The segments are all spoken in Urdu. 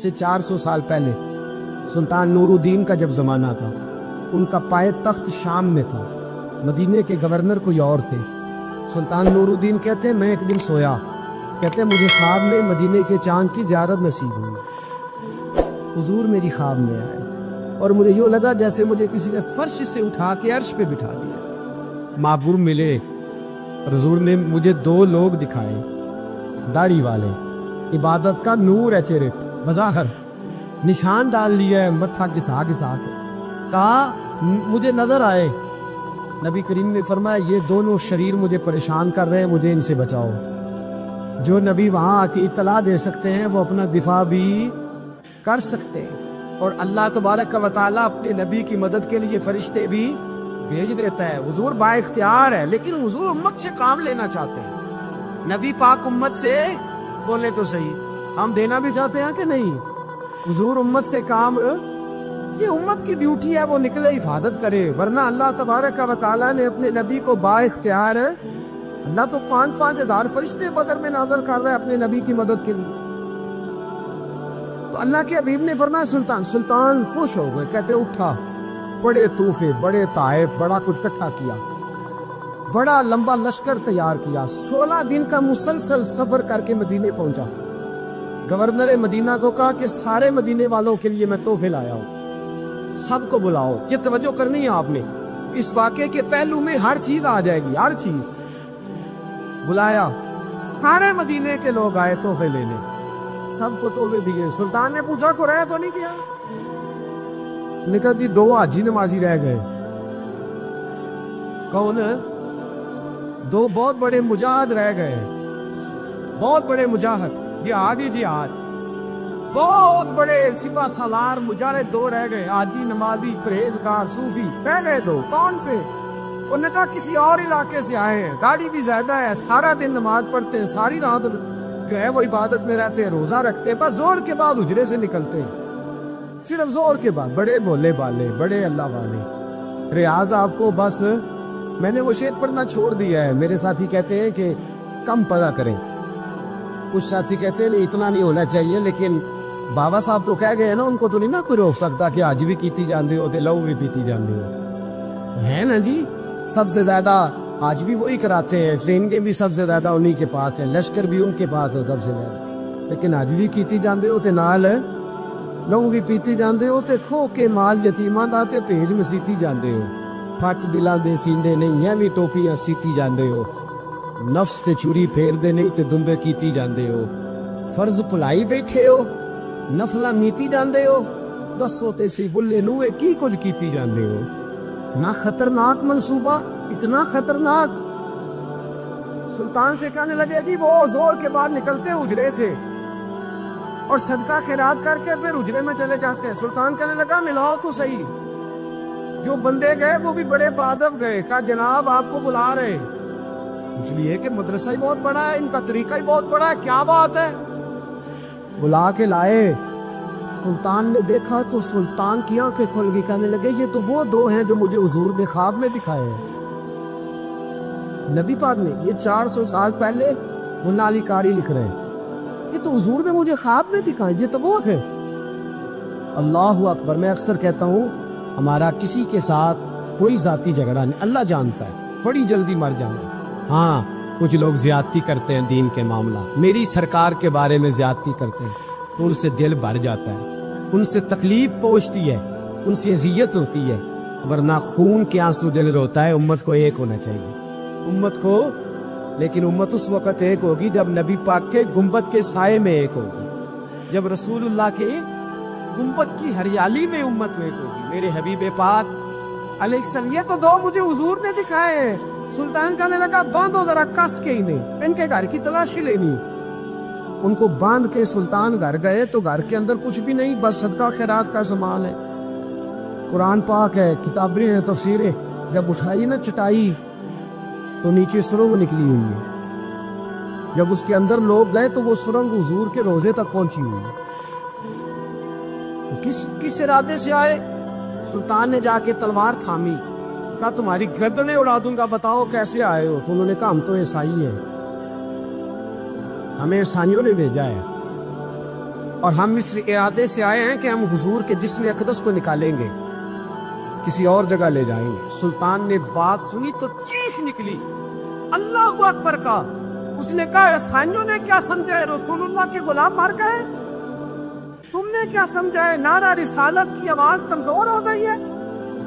سے 400 سال پہلے سلطان نور الدین کا جب زمانہ تھا، ان کا پائے تخت شام میں تھا، مدینے کے گورنر کوئی اور تھے۔ سلطان نور الدین کہتے ہیں میں ایک دن سویا، کہتے ہیں مجھے خواب میں مدینے کے چاند کی زیارت نصیب ہوئی، حضور میری خواب میں آئے اور مجھے یوں لگا جیسے مجھے کسی نے فرش سے اٹھا کے عرش پہ بٹھا دیا۔ معبور ملے اور حضور نے مجھے 2 لوگ دکھائے، داڑھی والے، عبادت کا نور ہے چہرے پہ، بظاہر نشان ڈال لیا ہے متھا گھسا گھسا کے، کہا مجھے نظر آئے۔ نبی کریم نے فرمایا یہ دونوں شریر مجھے پریشان کر رہے ہیں، مجھے ان سے بچاؤ۔ جو نبی وہاں آتی اطلاع دے سکتے ہیں وہ اپنا دفاع بھی کر سکتے ہیں، اور اللہ تبارک و تعالیٰ اپنے نبی کی مدد کے لیے فرشتے بھی بھیج دیتا ہے۔ حضور با اختیار ہے، لیکن حضور امت سے کام لینا چاہتے ہیں۔ نبی پاک امت سے بولے تو صحیح، ہم دینا بھی چاہتے ہیں کہ نہیں؟ حضور امت سے کام، یہ امت کی ڈیوٹی ہے، وہ نکلے حفاظت کرے، ورنہ اللہ تبارک و تعالیٰ نے اپنے نبی کو با اختیار ہے۔ اللہ تو 5,000 ہزار فرشتے بدر میں نازل کر رہا ہے اپنے نبی کی مدد کے لیے۔ تو اللہ کے حبیب نے فرمایا سلطان خوش ہو گئے، کہتے اٹھا، بڑے تحفے، بڑے تحائف، بڑا کچھ اکٹھا کیا، بڑا لمبا لشکر تیار کیا، 16 دن کا مسلسل سفر کر کے مدینے پہنچا۔ گورنر مدینہ کو کہا کہ سارے مدینے والوں کے لیے میں تحفے لایا ہوں، سب کو بلاؤ۔ یہ توجہ کرنی ہے آپ نے، اس واقعے کے پہلو میں ہر چیز آ جائے گی، ہر چیز۔ بلایا، سارے مدینے کے لوگ آئے تحفے لینے، سب کو تحفے دیے۔ سلطان نے پوچھا کو رہ تو نہیں کیا؟ نکل دی 2 حاجی نمازی رہ گئے۔ کون؟ 2 بہت بڑے مجاہد رہ گئے، بہت بڑے مجاہد، جہاد ہی جہاد، بہت بڑے سپاہ سالار مجاہد 2 رہ گئے، حاجی نمازی پرہیزگار صوفی رہ گئے 2۔ کون سے؟ انہوں نے کہا کسی اور علاقے سے آئے ہیں، گاڑی بھی زیادہ ہے، سارا دن نماز پڑھتے ہیں، ساری رات جو ہے وہ عبادت میں رہتے ہیں، روزہ رکھتے ہیں، بس زور کے بعد حجرے سے نکلتے ہیں، صرف زور کے بعد، بڑے بولے بالے، بڑے اللہ والے۔ ریاض آپ کو بس میں نے وہ شعر پڑھنا چھوڑ دیا ہے، میرے ساتھی کہتے ہیں کہ کم پڑھا کریں، کچھ ساتھی کہتے ہیں نہیں اتنا نہیں ہونا چاہیے، لیکن بابا صاحب تو کہہ گئے ہیں نا، ان کو تو نہیں نا کوئی روک سکتا کہ آج بھی کیتی جاندے ہو تے لو بھی پیتی جاندے ہو، ہے نا جی؟ سب سے زیادہ آج بھی وہی کراتے ہیں، ٹریننگیں بھی سب سے زیادہ انہی کے پاس ہے، لشکر بھی ان کے پاس ہے سب سے زیادہ، لیکن آج بھی کیتی جاندے ہو تے نال لو بھی پیتی جاندے ہو تے کھو کے مال یتیماں دا تے بھیج مسیتی جاندے ہو، پھٹ دلاں دے سیندے نہیں ہیں بھی ٹوپیاں سیتی جاندے ہو، نفس تے چوری پھیر دے نہیں تے دمبے کیتی جاندے ہو، فرض پلائی بیٹھے ہو، نفلہ نیتی جاندے ہو، دسو تے سی بلے نوے کی کچھ کیتی جاندے ہو۔ اتنا خطرناک منصوبہ، اتنا خطرناک۔ سلطان سے کہنے لگے جی وہ زور کے بعد نکلتے حجرے سے اور صدقہ خیرات کر کے پھر حجرے میں چلے جاتے ہیں۔ سلطان کہنے لگا ملاؤ تو صحیح، جو بندے گئے وہ بھی بڑے بادب گئے، کہا جناب آپ کو بلا رہے، اس لیے کہ مدرسہ ہی بہت بڑا ہے، ان کا طریقہ ہی بہت بڑا ہے، کیا بات ہے؟ بلا کے لائے۔ سلطان نے دیکھا تو سلطان کی آنکھیں کھل گئی، کہنے لگے یہ تو وہ 2 ہیں جو مجھے حضور نے خواب میں دکھائے ہیں۔ نبی پاک نے یہ 400 سال پہلے ملا علی قاری لکھ رہے ہیں، یہ تو حضور نے مجھے خواب میں دکھائے، یہ تو وہ ہے۔ اللہ اکبر۔ میں اکثر کہتا ہوں ہمارا کسی کے ساتھ کوئی ذاتی جھگڑا نہیں، اللہ جانتا ہے، بڑی جلدی مر جانا ہے۔ ہاں کچھ لوگ زیادتی کرتے ہیں دین کے معاملہ، میری سرکار کے بارے میں زیادتی کرتے ہیں تو ان سے دل بھر جاتا ہے، ان سے تکلیف پہنچتی ہے، ان سے اذیت ہوتی ہے، ورنہ خون کے آنسو دل روتا ہے۔ امت کو ایک ہونا چاہیے، امت کو، لیکن امت اس وقت ایک ہوگی جب نبی پاک کے گنبد کے سائے میں ایک ہوگی، جب رسول اللہ کے گنبد کی ہریالی میں امت ایک ہوگی۔ میرے حبیب پاک علیہ السلام، یہ تو 2 مجھے حضور نے دکھائے ہیں۔ سلطان کہنے لگا باندھو ذرا کس کے ہی نہیں، ان کے گھر کی تلاشی لینی۔ ان کو باندھ کے سلطان گھر گئے تو گھر کے اندر کچھ بھی نہیں، بس صدقہ خیرات کا سامان ہے، قرآن پاک ہے، کتابیں ہیں، تفسیریں۔ جب اٹھائی نا چٹائی تو نیچے سرنگ نکلی ہوئی ہے، جب اس کے اندر لوگ گئے تو وہ سرنگ حضور کے روزے تک پہنچی ہوئی ہے۔ کس ارادے سے آئے؟ سلطان نے جا کے تلوار تھامی، کہا تمہاری گردنیں اڑا دوں گا، بتاؤ کیسے آئے ہو؟ تو انہوں نے کہا ہم تو عیسائی ہیں، ہمیں عیسائیوں نے بھیجا ہے۔ اور ہم اس اعادے سے آئے ہیں کہ ہم حضور کے جسم اقدس کو نکالیں گے، کسی اور جگہ لے جائیں گے۔ سلطان نے بات سنی تو چیخ نکلی، اللہ اکبر کا۔ اس نے کہا عیسائیوں نے کیا سمجھا ہے رسول اللہ کے غلام مر گئے؟ تم نے کیا سمجھا ہے نعرہ رسالت کی آواز کمزور ہو گئی ہے؟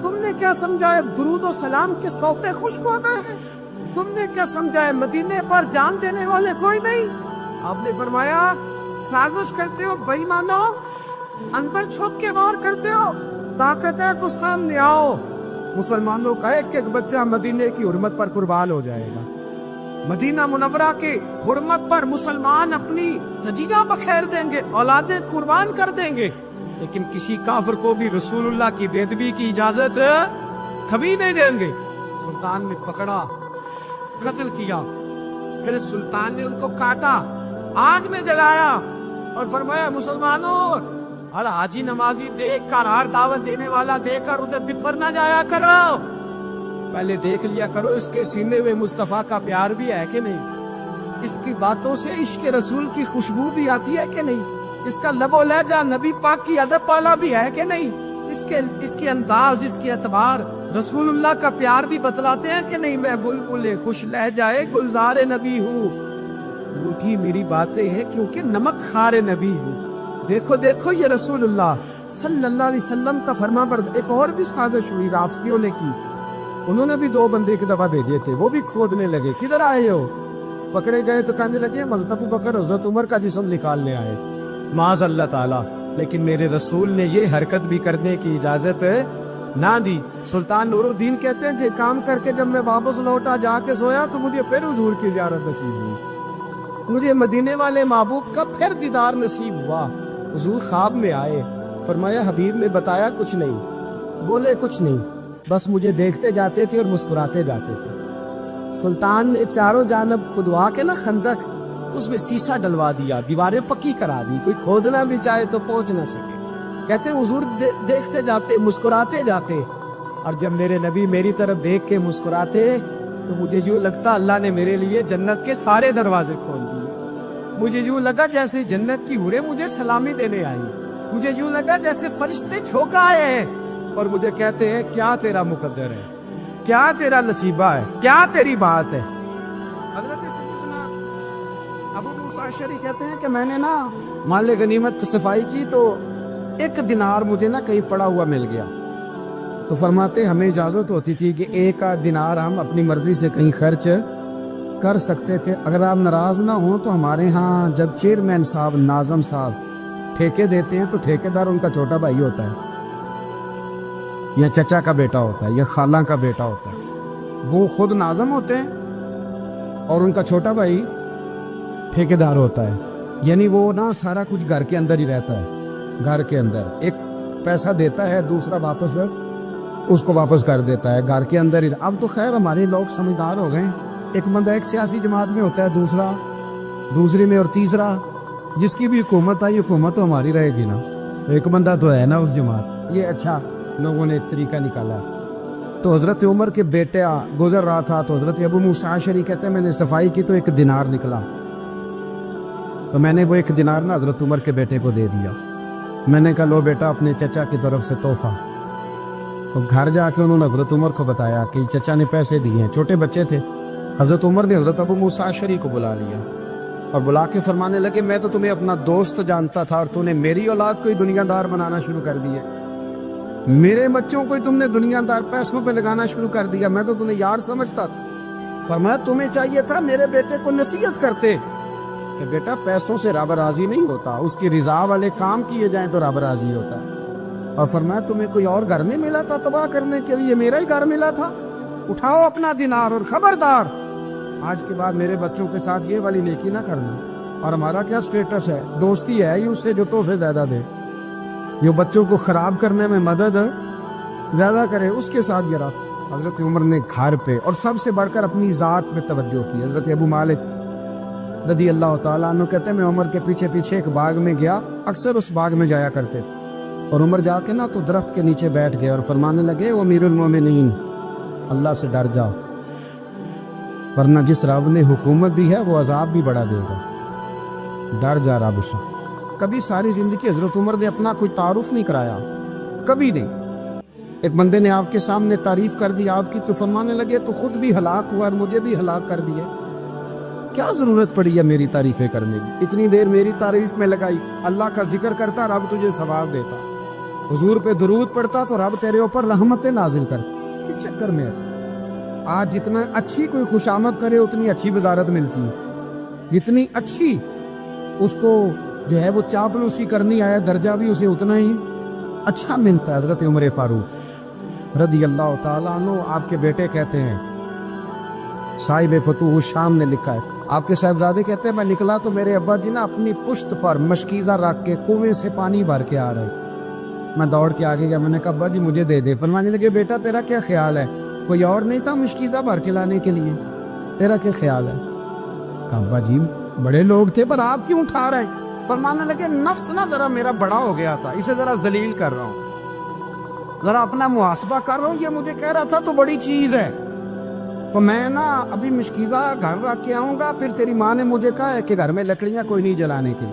تم نے کیا سمجھا ہے درود و سلام کے سوتے خشک ہو گئے ہیں؟ تم نے کیا سمجھا ہے مدینے پر جان دینے والے کوئی نہیں؟ آپ نے فرمایا سازش کرتے ہو بے ایمانو، اندر چھپ کے وار کرتے ہو، طاقت ہے تو سامنے آؤ۔ مسلمانوں کا ایک ایک بچہ مدینے کی حرمت پر قربان ہو جائے گا۔ مدینہ منورہ کے حرمت پر مسلمان اپنی ججیاں بخیر دیں گے، اولادیں قربان کر دیں گے، لیکن کسی کافر کو بھی رسول اللہ کی بے ادبی کی اجازت کبھی نہیں دیں گے۔ سلطان نے پکڑا، قتل کیا، پھر سلطان نے ان کو کاٹا، آگ میں جلایا اور فرمایا مسلمانوں ہر حاجی نمازی دیکھ کر، ہر دعوت دینے والا دیکھ کر ادھر بفر نہ جایا کرو، پہلے دیکھ لیا کرو اس کے سینے میں مصطفیٰ کا پیار بھی ہے کہ نہیں، اس کی باتوں سے عشق رسول کی خوشبو بھی آتی ہے کہ نہیں، اس کا لب و لہجہ نبی پاک کی ادب والا بھی ہے کہ نہیں، اس کے انداز، اس کے اعتبار رسول اللہ کا پیار بھی بتلاتے ہیں کہ نہیں۔ میں بلبل خوش لہجائے گلزار نبی ہوں، روٹھی میری باتیں ہیں کیونکہ نمک خار نبی ہوں۔ دیکھو دیکھو یہ رسول اللہ صلی اللہ علیہ وسلم کا فرما بردار۔ ایک اور بھی سازش ہوئی رافضیوں نے کی، انہوں نے بھی 2 بندے کی دفعہ بھیجے تھے، وہ بھی کھودنے لگے، کدھر آئے ہو؟ پکڑے گئے تو کہنے لگے حضرت ابوبکر حضرت عمر کا جسم نکالنے آئے، معاذ اللہ تعالی۔ لیکن میرے رسول نے یہ حرکت بھی کرنے کی اجازت نہ دی۔ سلطان نور الدین کہتے ہیں یہ کام کر کے جب میں واپس لوٹا، جا کے سویا تو مجھے پھر حضور کی زیارت نصیب ہوئی، مجھے مدینے والے محبوب کا پھر دیدار نصیب ہوا۔ حضور خواب میں آئے، فرمایا حبیب نے بتایا کچھ نہیں، بولے کچھ نہیں، بس مجھے دیکھتے جاتے تھے اور مسکراتے جاتے تھے۔ سلطان نے چاروں جانب کھدوا کے نا خندق، اس میں سیسا ڈلوا دیا، دیواریں پکی کرا دی، کوئی کھودنا بھی چاہے تو پہنچ نہ سکے۔ کہتے ہیں حضور دیکھتے جاتے، مسکراتے جاتے، اور جب میرے نبی میری طرف دیکھ کے مسکراتے تو مجھے یوں لگتا اللہ نے میرے لیے جنت کے سارے دروازے کھول دیے۔ مجھے یوں لگا جیسے جنت کی حوریں مجھے سلامی دینے آئی، مجھے یوں لگا جیسے فرشتے جھونکا آئے ہیں اور مجھے کہتے ہیں کیا تیرا مقدر ہے، کیا تیرا نصیبہ ہے، کیا تیری بات ہے۔ حضرت سیدنا ابو موسیٰ اشعری کہتے ہیں کہ میں نے نا مال غنیمت کی صفائی کی تو 1 دینار مجھے نا کہیں پڑا ہوا مل گیا، تو فرماتے ہمیں اجازت ہوتی تھی کہ 1 دینار ہم اپنی مرضی سے کہیں خرچ کر سکتے تھے۔ اگر آپ ناراض نہ ہوں تو ہمارے ہاں جب چیئرمین صاحب، ناظم صاحب ٹھیکے دیتے ہیں تو ٹھیکیدار ان کا چھوٹا بھائی ہوتا ہے، یا چچا کا بیٹا ہوتا ہے، یا خالہ کا بیٹا ہوتا ہے، وہ خود ناظم ہوتے ہیں اور ان کا چھوٹا بھائی ٹھیکیدار ہوتا ہے، یعنی وہ نا سارا کچھ گھر کے اندر ہی رہتا ہے، گھر کے اندر ایک پیسہ دیتا ہے، دوسرا واپس اس کو واپس کر دیتا ہے، گھر کے اندر ہی۔ اب تو خیر ہمارے لوگ سمجھدار ہو گئے، ایک بندہ ایک سیاسی جماعت میں ہوتا ہے، دوسرا دوسری میں، اور تیسرا جس کی بھی حکومت آئی، حکومت تو ہماری رہے گی نا، ایک بندہ تو ہے نا اس جماعت۔ یہ اچھا لوگوں نے ایک طریقہ نکالا۔ تو حضرت عمر کے بیٹے گزر رہا تھا تو حضرت ابو موسیٰ اشعری کہتے ہیں میں نے صفائی کی تو 1 دینار نکلا، تو میں نے وہ 1 دینار نا حضرت عمر کے بیٹے کو دے دیا۔ میں نے کہا لو بیٹا اپنے چچا کی طرف سے تحفہ۔ اور گھر جا کے انہوں نے حضرت عمر کو بتایا کہ چچا نے پیسے دیے ہیں، چھوٹے بچے تھے۔ حضرت عمر نے حضرت ابو موسیٰ اشعری کو بلا لیا اور بلا کے فرمانے لگے میں تو تمہیں اپنا دوست جانتا تھا اور تو نے میری اولاد کو ہی دنیا دار بنانا شروع کر دیا، میرے بچوں کو ہی تم نے دنیا دار پیسوں پہ لگانا شروع کر دیا، میں تو تمہیں یار سمجھتا۔ فرمایا تمہیں چاہیے تھا میرے بیٹے کو نصیحت کرتے کہ بیٹا پیسوں سے رب راضی نہیں ہوتا، اس کی رضا والے کام کیے جائیں تو رب راضی ہوتا ہے۔ اور فرمایا تمہیں کوئی اور گھر نہیں ملا تھا تباہ کرنے کے لیے، میرا ہی گھر ملا تھا، اٹھاؤ اپنا دینار اور خبردار آج کے بعد میرے بچوں کے ساتھ یہ والی نیکی نہ کرنا۔ اور ہمارا کیا سٹیٹس ہے، دوستی ہے ہی اس سے جو تحفے زیادہ دے، جو بچوں کو خراب کرنے میں مدد زیادہ کرے اس کے ساتھ گرا۔ حضرت عمر نے گھر پہ اور سب سے بڑھ کر اپنی ذات پہ توجہ کی۔ حضرت ابو مالک رضی اللہ تعالیٰ عنہ کہتے ہیں میں عمر کے پیچھے پیچھے ایک باغ میں گیا، اکثر اس باغ میں جایا کرتے تھے، اور عمر جا کے نا تو درخت کے نیچے بیٹھ گئے اور فرمانے لگے او امیر المومنین اللہ سے ڈر جاؤ، ورنہ جس رب نے حکومت دی ہے وہ عذاب بھی بڑا دے گا، ڈر جا رب سے۔ کبھی ساری زندگی حضرت عمر نے اپنا کوئی تعارف نہیں کرایا، کبھی نہیں۔ ایک بندے نے آپ کے سامنے تعریف کر دی آپ کی تو فرمانے لگے تو خود بھی ہلاک ہوا اور مجھے بھی ہلاک کر دیے، کیا ضرورت پڑی ہے میری تعریفیں کرنے کی؟ اتنی دیر میری تعریف میں لگائی، اللہ کا ذکر کرتا رب تجھے ثواب دیتا، حضور پہ درود پڑھتا تو رب تیرے اوپر رحمتیں نازل کر۔ کس چکر میں آج جتنا اچھی کوئی خوشامد کرے اتنی اچھی وزارت ملتی ہے، جتنی اچھی اس کو جو ہے وہ چاپلوسی کرنی آیا درجہ بھی اسے اتنا ہی اچھا ملتا ہے۔ حضرت عمر فاروق رضی اللہ تعالیٰ عنہ آپ کے بیٹے کہتے ہیں، صاحب فتوح الشام نے لکھا ہے، آپ کے صاحبزادے کہتے ہیں میں نکلا تو میرے ابا جی نا اپنی پشت پر مشکیزہ رکھ کے کنویں سے پانی بھر کے آ رہے، میں دوڑ کے آگے گیا، میں نے کہا ابا جی مجھے دے دے۔ فرمانے لگے بیٹا تیرا کیا خیال ہے، کوئی اور نہیں تھا مشکیزہ بھر کے لانے کے لیے، تیرا کیا خیال ہے؟ کہا ابا جی بڑے لوگ تھے پر آپ کیوں اٹھا رہے ہیں؟ فرمانے لگے نفس نا ذرا میرا بڑا ہو گیا تھا، اسے ذرا ذلیل کر رہا ہوں، ذرا اپنا محاسبہ کر رہا ہوں، یہ مجھے کہہ رہا تھا تو بڑی چیز ہے، تو میں نا ابھی مشکیزہ گھر رکھ کے آؤں گا، پھر تیری ماں نے مجھے کہا ہے کہ گھر میں لکڑیاں کوئی نہیں جلانے کی،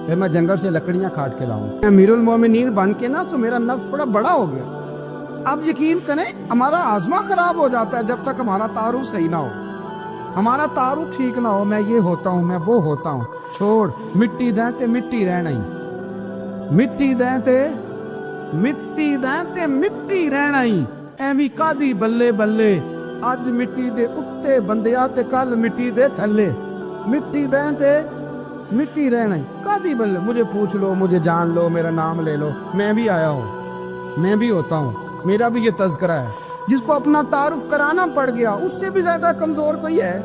پھر میں جنگل سے لکڑیاں کاٹ کے لاؤں، امیر المومنین بن کے نا تو میرا نفس تھوڑا بڑا ہو گیا۔ آپ یقین کریں ہمارا آزما خراب ہو جاتا ہے جب تک ہمارا تعارف صحیح نہ ہو، ہمارا تعارف ٹھیک نہ ہو، میں یہ ہوتا ہوں میں وہ ہوتا ہوں، چھوڑ مٹی دیں تے مٹی رہنا ہی، مٹی دیں تے مٹی رہنا ہی، ایویں کادی بلے بلے، اج مٹی دے اتے بندیا تے کل مٹی دے تھلے، مٹی دیں تے مٹی رہنا ہی، کادی بلے، مجھے پوچھ لو مجھے جان لو میرا نام لے لو، میں بھی آیا ہوں، میں بھی ہوتا ہوں، میرا بھی یہ تذکرہ ہے۔ جس کو اپنا تعارف کرانا پڑ گیا اس سے بھی زیادہ کمزور کوئی ہے؟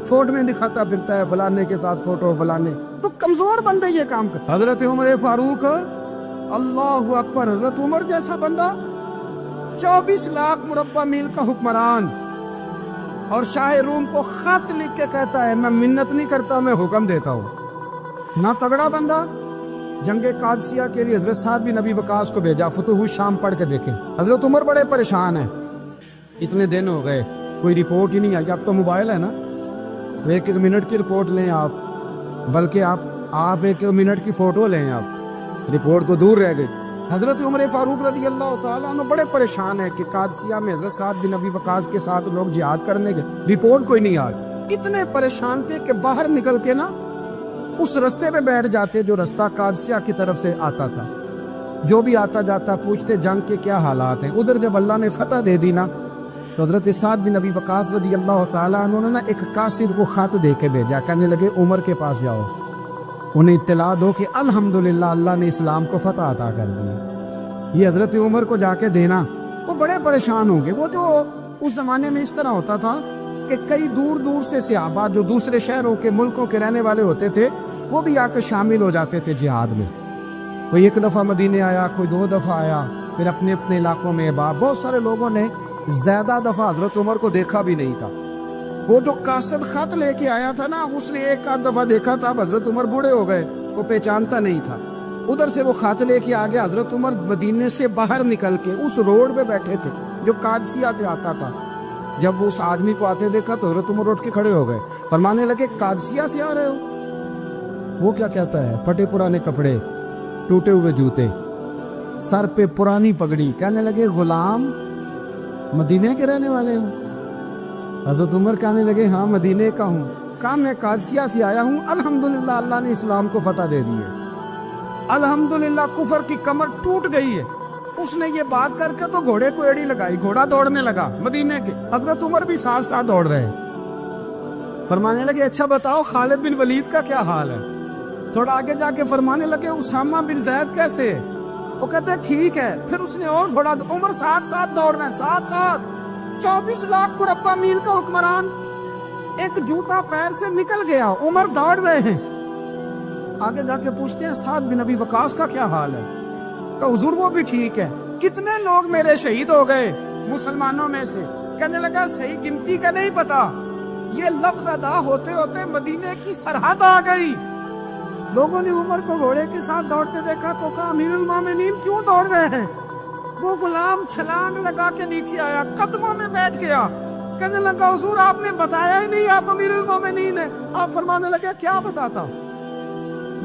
فوٹو میں دکھاتا پھرتا ہے فلانے کے ساتھ فوٹو، فلانے تو کمزور بندے یہ کام کر۔ حضرت عمر فاروق اللہ اکبر، حضرت عمر جیسا بندہ 24 لاکھ مربع میل کا حکمران، اور شاہ روم کو خط لکھ کے کہتا ہے میں منت نہیں کرتا میں حکم دیتا ہوں۔ نہ تگڑا بندہ جنگ قادسیہ کے لیے حضرت سعد بن ابی وقاص کو بھیجا، فتوح الشام پڑھ کے دیکھیں۔ حضرت عمر بڑے پریشان ہیں، اتنے دن ہو گئے کوئی رپورٹ ہی نہیں آئی، اب تو موبائل ہے نا، ایک منٹ کی رپورٹ لیں آپ، بلکہ آپ ایک منٹ کی فوٹو لیں، آپ رپورٹ تو دور رہ گئی۔ حضرت عمر فاروق رضی اللہ تعالیٰ عنہ بڑے پریشان ہیں کہ قادسیہ میں حضرت سعد بن ابی وقاص کے ساتھ لوگ جہاد کرنے گئے، رپورٹ کوئی نہیں آئی، اتنے پریشان تھے کہ باہر نکل کے نا اس رستے پہ بیٹھ جاتے جو رستہ قادسیہ کی طرف سے آتا تھا، جو بھی آتا جاتا پوچھتے جنگ کے کیا حالات ہیں۔ ادھر جب اللہ نے فتح دے دی نا تو حضرت سعد بن ابی وقاص رضی اللہ تعالیٰ عنہ نے نا ایک قاصد کو خط دے کے بھیجا، کہنے لگے عمر کے پاس جاؤ، انہیں اطلاع دو کہ الحمدللہ اللہ نے اسلام کو فتح عطا کر دی۔ یہ حضرت عمر کو جا کے دینا، وہ بڑے پریشان ہوں گے۔ وہ جو اس زمانے میں اس طرح ہوتا تھا کہ کئی دور دور سے صحابہ جو دوسرے شہروں کے ملکوں کے رہنے والے ہوتے تھے وہ بھی آ کے شامل ہو جاتے تھے جہاد میں، کوئی ایک دفعہ مدینے آیا، کوئی 2 دفعہ آیا، پھر اپنے اپنے علاقوں میں بہت سارے لوگوں نے زیادہ دفعہ حضرت عمر کو دیکھا بھی نہیں تھا۔ وہ جو قاصد خط لے کے آیا تھا نا اس نے ایک آدھ دفعہ دیکھا تھا، اب حضرت عمر بوڑھے ہو گئے، وہ پہچانتا نہیں تھا، ادھر سے وہ خط لے کے آ گیا۔ حضرت عمر مدینے سے باہر نکل کے اس روڈ پہ بیٹھے تھے جو قادسیہ سے آتا تھا، جب وہ اس آدمی کو آتے دیکھا تو حضرت عمر اٹھ کے کھڑے ہو گئے، فرمانے لگے قادسیہ سے آ رہے ہو؟ وہ کیا کہتا ہے؟ پھٹے پرانے کپڑے، ٹوٹے ہوئے جوتے، سر پہ پرانی پگڑی، کہنے لگے غلام مدینے کے رہنے والے ہوں؟ حضرت عمر کہنے لگے ہاں مدینے کا ہوں۔ کہا میں قادسیہ سے آیا ہوں، الحمدللہ اللہ نے اسلام کو فتح دے دی ہے، الحمدللہ کفر کی کمر ٹوٹ گئی ہے۔ اس نے یہ بات کر کے تو گھوڑے کو ایڑی لگائی، گھوڑا دوڑنے لگا مدینے کے، حضرت عمر بھی ساتھ ساتھ دوڑ رہے ہیں۔ فرمانے لگے اچھا بتاؤ خالد بن ولید کا کیا حال ہے؟ تھوڑا آگے جا کے فرمانے لگے اسامہ بن زید کیسے ہے؟ وہ کہتے ہیں ٹھیک ہے۔ پھر اس نے اور گھوڑا، عمر ساتھ ساتھ دوڑ رہے ہیں، ساتھ ساتھ 24 لاکھ مربع میل کا حکمران، ایک جوتا پیر سے نکل گیا، عمر دوڑ رہے ہیں۔ آگے جا کے پوچھتے ہیں سعد بن ابی وقاص کا کیا حال ہے؟ کہ حضور وہ بھی ٹھیک ہے۔ کتنے لوگ میرے شہید ہو گئے مسلمانوں میں سے؟ کہنے لگا صحیح گنتی کا نہیں پتا، یہ لفظ ادا ہوتے ہوتے مدینے کی سرحد آ گئی۔ لوگوں نے عمر کو گھوڑے کے ساتھ دوڑتے دیکھا تو کہا امیر المومنین کیوں دوڑ رہے ہیں؟ وہ غلام چھلانگ لگا کے نیچے آیا، قدموں میں بیٹھ گیا، کہنے لگا حضور آپ نے بتایا ہی نہیں آپ امیر المومنین ہیں۔ آپ فرمانے لگے کیا بتاتا؟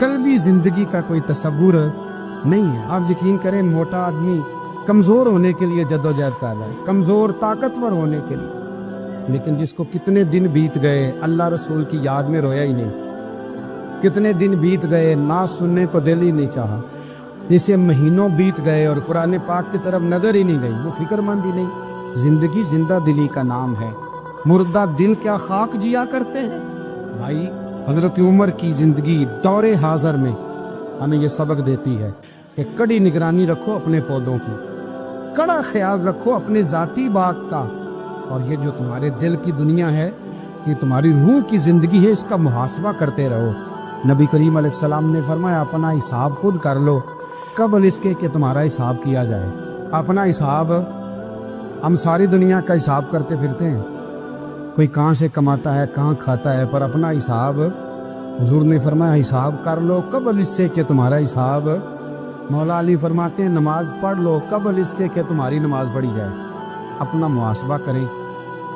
قلبی زندگی کا کوئی تصور نہیں ہے۔ آپ یقین کریں موٹا آدمی کمزور ہونے کے لیے جدوجہد کر رہا ہے، کمزور طاقتور ہونے کے لیے، لیکن جس کو کتنے دن بیت گئے اللہ رسول کی یاد میں رویا ہی نہیں، کتنے دن بیت گئے نہ سننے کو دل ہی نہیں چاہا، جسے مہینوں بیت گئے اور قرآن پاک کی طرف نظر ہی نہیں گئی، وہ فکر مند ہی نہیں۔ زندگی زندہ دلی کا نام ہے، مردہ دل کیا خاک جیا کرتے ہیں۔ بھائی حضرت عمر کی زندگی دور حاضر میں ہمیں یہ سبق دیتی ہے کہ کڑی نگرانی رکھو اپنے پودوں کی، کڑا خیال رکھو اپنے ذاتی باغ کا، اور یہ جو تمہارے دل کی دنیا ہے، یہ تمہاری روح کی زندگی ہے، اس کا محاسبہ کرتے رہو۔ نبی کریم علیہ السلام نے فرمایا اپنا حساب خود کر لو قبل اس کے کہ تمہارا حساب کیا جائے۔ اپنا حساب، ہم ساری دنیا کا حساب کرتے پھرتے ہیں، کوئی کہاں سے کماتا ہے کہاں کھاتا ہے، پر اپنا حساب حضور نے فرمایا حساب کر لو قبل اس سے کہ تمہارا حساب، مولا علی فرماتے ہیں نماز پڑھ لو قبل اس کے کہ تمہاری نماز پڑھی جائے۔ اپنا محاسبہ کریں،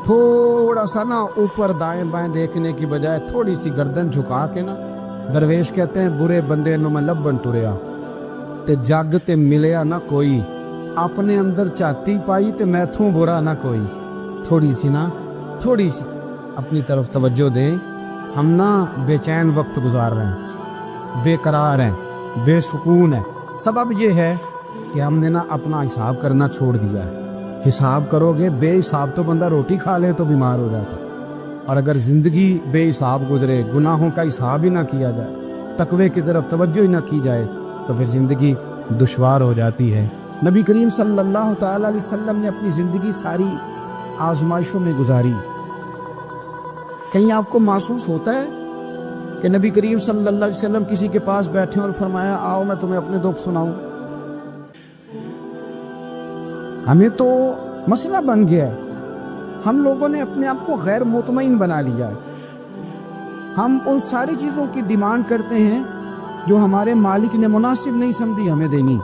تھوڑا سا نا اوپر دائیں بائیں دیکھنے کی بجائے تھوڑی سی گردن جھکا کے نا، درویش کہتے ہیں برے بندے نو میں لبن ٹریا تے جگ تے ملیا نہ کوئی، اپنے اندر چاتی پائی تے میتھوں برا نہ کوئی۔ تھوڑی سی اپنی طرف توجہ دیں۔ ہم نا بے چین وقت گزار رہے ہیں، بے قرار ہیں، بے سکون ہیں، سبب یہ ہے کہ ہم نے نا اپنا حساب کرنا چھوڑ دیا ہے۔ حساب کرو گے، بے حساب تو بندہ روٹی کھا لے تو بیمار ہو جاتا ہے، اور اگر زندگی بے حساب گزرے، گناہوں کا حساب ہی نہ کیا جائے، تقوی کی طرف توجہ ہی نہ کی جائے، تو پھر زندگی دشوار ہو جاتی ہے۔ نبی کریم صلی اللہ تعالیٰ علیہ وسلم نے اپنی زندگی ساری آزمائشوں میں گزاری۔ کہیں آپ کو محسوس ہوتا ہے کہ نبی کریم صلی اللہ علیہ وسلم کسی کے پاس بیٹھے اور فرمایا آؤ میں تمہیں اپنے دکھ سناؤں؟ ہمیں تو مسئلہ بن گیا ہے، ہم لوگوں نے اپنے آپ کو غیر مطمئن بنا لیا ہے۔ ہم ان ساری چیزوں کی ڈیمانڈ کرتے ہیں جو ہمارے مالک نے مناسب نہیں سمجھی ہمیں دینی۔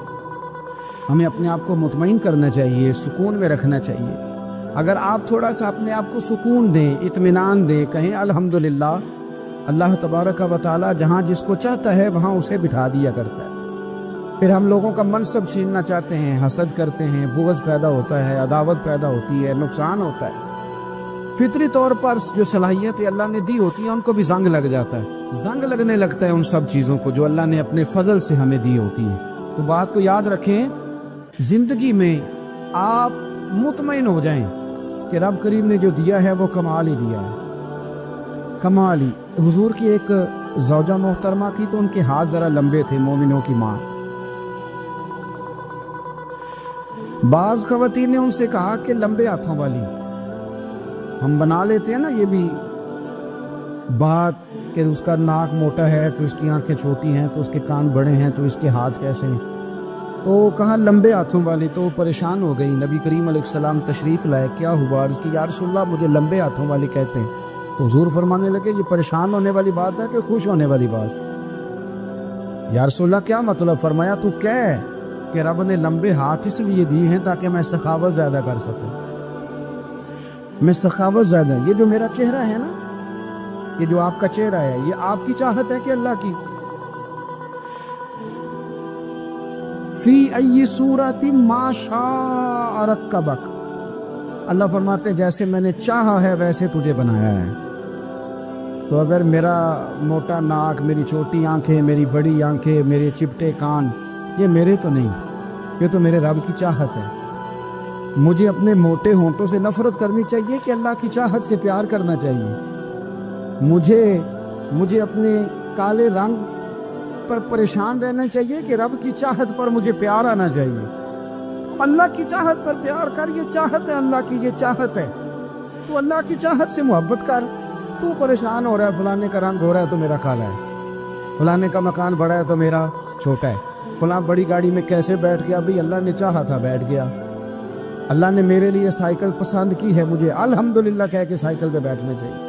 ہمیں اپنے آپ کو مطمئن کرنا چاہیے، سکون میں رکھنا چاہیے۔ اگر آپ تھوڑا سا اپنے آپ کو سکون دیں، اطمینان دیں، کہیں الحمدللہ، اللہ تبارک و تعالی جہاں جس کو چاہتا ہے وہاں اسے بٹھا دیا کرتا ہے۔ پھر ہم لوگوں کا منصب چھیننا چاہتے ہیں، حسد کرتے ہیں، بغض پیدا ہوتا ہے، عداوت پیدا ہوتی ہے، نقصان ہوتا ہے۔ فطری طور پر جو صلاحیتیں اللہ نے دی ہوتی ہیں ان کو بھی زنگ لگ جاتا ہے، زنگ لگنے لگتا ہے ان سب چیزوں کو جو اللہ نے اپنے فضل سے ہمیں دی ہوتی ہیں۔ تو بات کو یاد رکھیں، زندگی میں آپ مطمئن ہو جائیں کہ رب کریم نے جو دیا ہے وہ کمال ہی دیا ہے، کمال ہی۔ حضور کی ایک زوجہ محترمہ تھی تو ان کے ہاتھ ذرا لمبے تھے، مومنوں کی ماں۔ بعض خواتین نے ان سے کہا کہ لمبے ہاتھوں والی، ہم بنا لیتے ہیں نا یہ بھی بات کہ اس کا ناک موٹا ہے تو اس کی آنکھیں چھوٹی ہیں تو اس کے کان بڑے ہیں تو اس کے ہاتھ کیسے ہیں، تو کہا لمبے ہاتھوں والی۔ تو پریشان ہو گئی، نبی کریم علیہ السلام تشریف لائے، کیا ہوا؟ عرض کی یا رسول اللہ مجھے لمبے ہاتھوں والی کہتے ہیں۔ تو حضور فرمانے لگے یہ پریشان ہونے والی بات ہے کہ خوش ہونے والی بات؟ یا رسول اللہ کیا مطلب؟ فرمایا تو کہہ کہ رب نے لمبے ہاتھ اس لیے دی ہیں تاکہ میں سخاوت زیادہ کر سکوں، میں سخاوت زیادہ، یہ جو میرا چہرہ ہے نا، یہ جو آپ کا چہرہ ہے، یہ آپ کی چاہت ہے کہ اللہ کی؟ فی ای صورت ما شاء رکبک، اللہ فرماتے ہیں جیسے میں نے چاہا ہے ویسے تجھے بنایا ہے۔ تو اگر میرا موٹا ناک، میری چھوٹی آنکھیں، میری بڑی آنکھیں، میرے چپٹے کان، یہ میرے تو نہیں، یہ تو میرے رب کی چاہت ہے۔ مجھے اپنے موٹے ہونٹوں سے نفرت کرنی چاہیے کہ اللہ کی چاہت سے پیار کرنا چاہیے؟ مجھے اپنے کالے رنگ پر پریشان رہنا چاہیے کہ رب کی چاہت پر مجھے پیار آنا چاہیے؟ اللہ کی چاہت پر پیار کر، یہ چاہت ہے اللہ کی، یہ چاہت ہے، تو اللہ کی چاہت سے محبت کر۔ تو پریشان ہو رہا ہے فلانے کا رنگ ہو رہا ہے تو میرا کالا ہے، فلانے کا مکان بڑا ہے تو میرا چھوٹا ہے، فلاں بڑی گاڑی میں کیسے بیٹھ گیا؟ بھئی اللہ نے چاہا تھا بیٹھ گیا، اللہ نے میرے لیے سائیکل پسند کی ہے، مجھے الحمدللہ کہہ کے سائیکل پہ بیٹھنا چاہیے،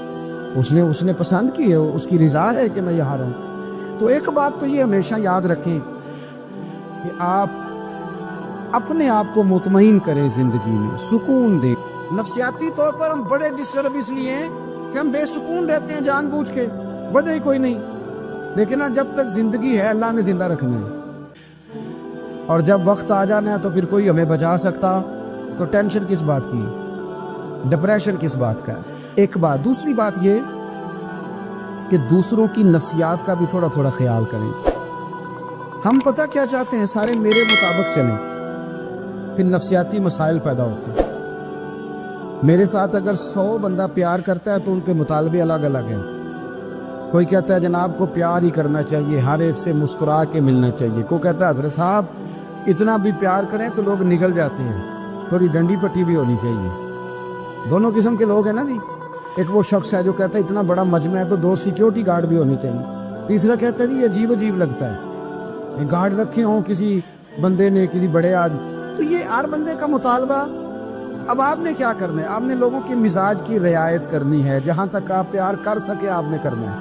اس نے پسند کی ہے، اس کی رضا ہے کہ میں یہاں رہوں۔ تو ایک بات تو یہ ہمیشہ یاد رکھیں کہ آپ اپنے آپ کو مطمئن کریں، زندگی میں سکون دیں۔ نفسیاتی طور پر ہم بڑے ڈسٹرب اس لیے ہیں کہ ہم بے سکون رہتے ہیں جان بوجھ کے، وجہ ہی کوئی نہیں۔ لیکن نا جب تک زندگی ہے اللہ نے زندہ رکھنا ہے، اور جب وقت آ جانا ہے تو پھر کوئی ہمیں بچا سکتا، تو ٹینشن کس بات کی، ڈپریشن کس بات کا ہے؟ ایک بات۔ دوسری بات یہ کہ دوسروں کی نفسیات کا بھی تھوڑا تھوڑا خیال کریں۔ ہم پتہ کیا چاہتے ہیں، سارے میرے مطابق چلیں، پھر نفسیاتی مسائل پیدا ہوتے ہیں۔ میرے ساتھ اگر 100 بندہ پیار کرتا ہے تو ان کے مطالبے الگ الگ ہیں۔ کوئی کہتا ہے جناب کو پیار ہی کرنا چاہیے، ہر ایک سے مسکرا کے ملنا چاہیے۔ کوئی کہتا ہے حضرت صاحب اتنا بھی پیار کریں تو لوگ نگل جاتے ہیں، تھوڑی ڈنڈی پٹی بھی ہونی چاہیے۔ دونوں قسم کے لوگ ہیں نا جی۔ ایک وہ شخص ہے جو کہتا ہے اتنا بڑا مجمع ہے تو 2 سیکیورٹی گارڈ بھی ہونے چاہیے۔ تیسرا کہتا ہے جی عجیب عجیب لگتا ہے، گارڈ رکھے ہوں کسی بندے نے، کسی بڑے آدمی، تو یہ ہر بندے کا مطالبہ۔ اب آپ نے کیا کرنا ہے؟ آپ نے لوگوں کے مزاج کی رعایت کرنی ہے۔ جہاں تک آپ پیار کر سکے آپ نے کرنا ہے،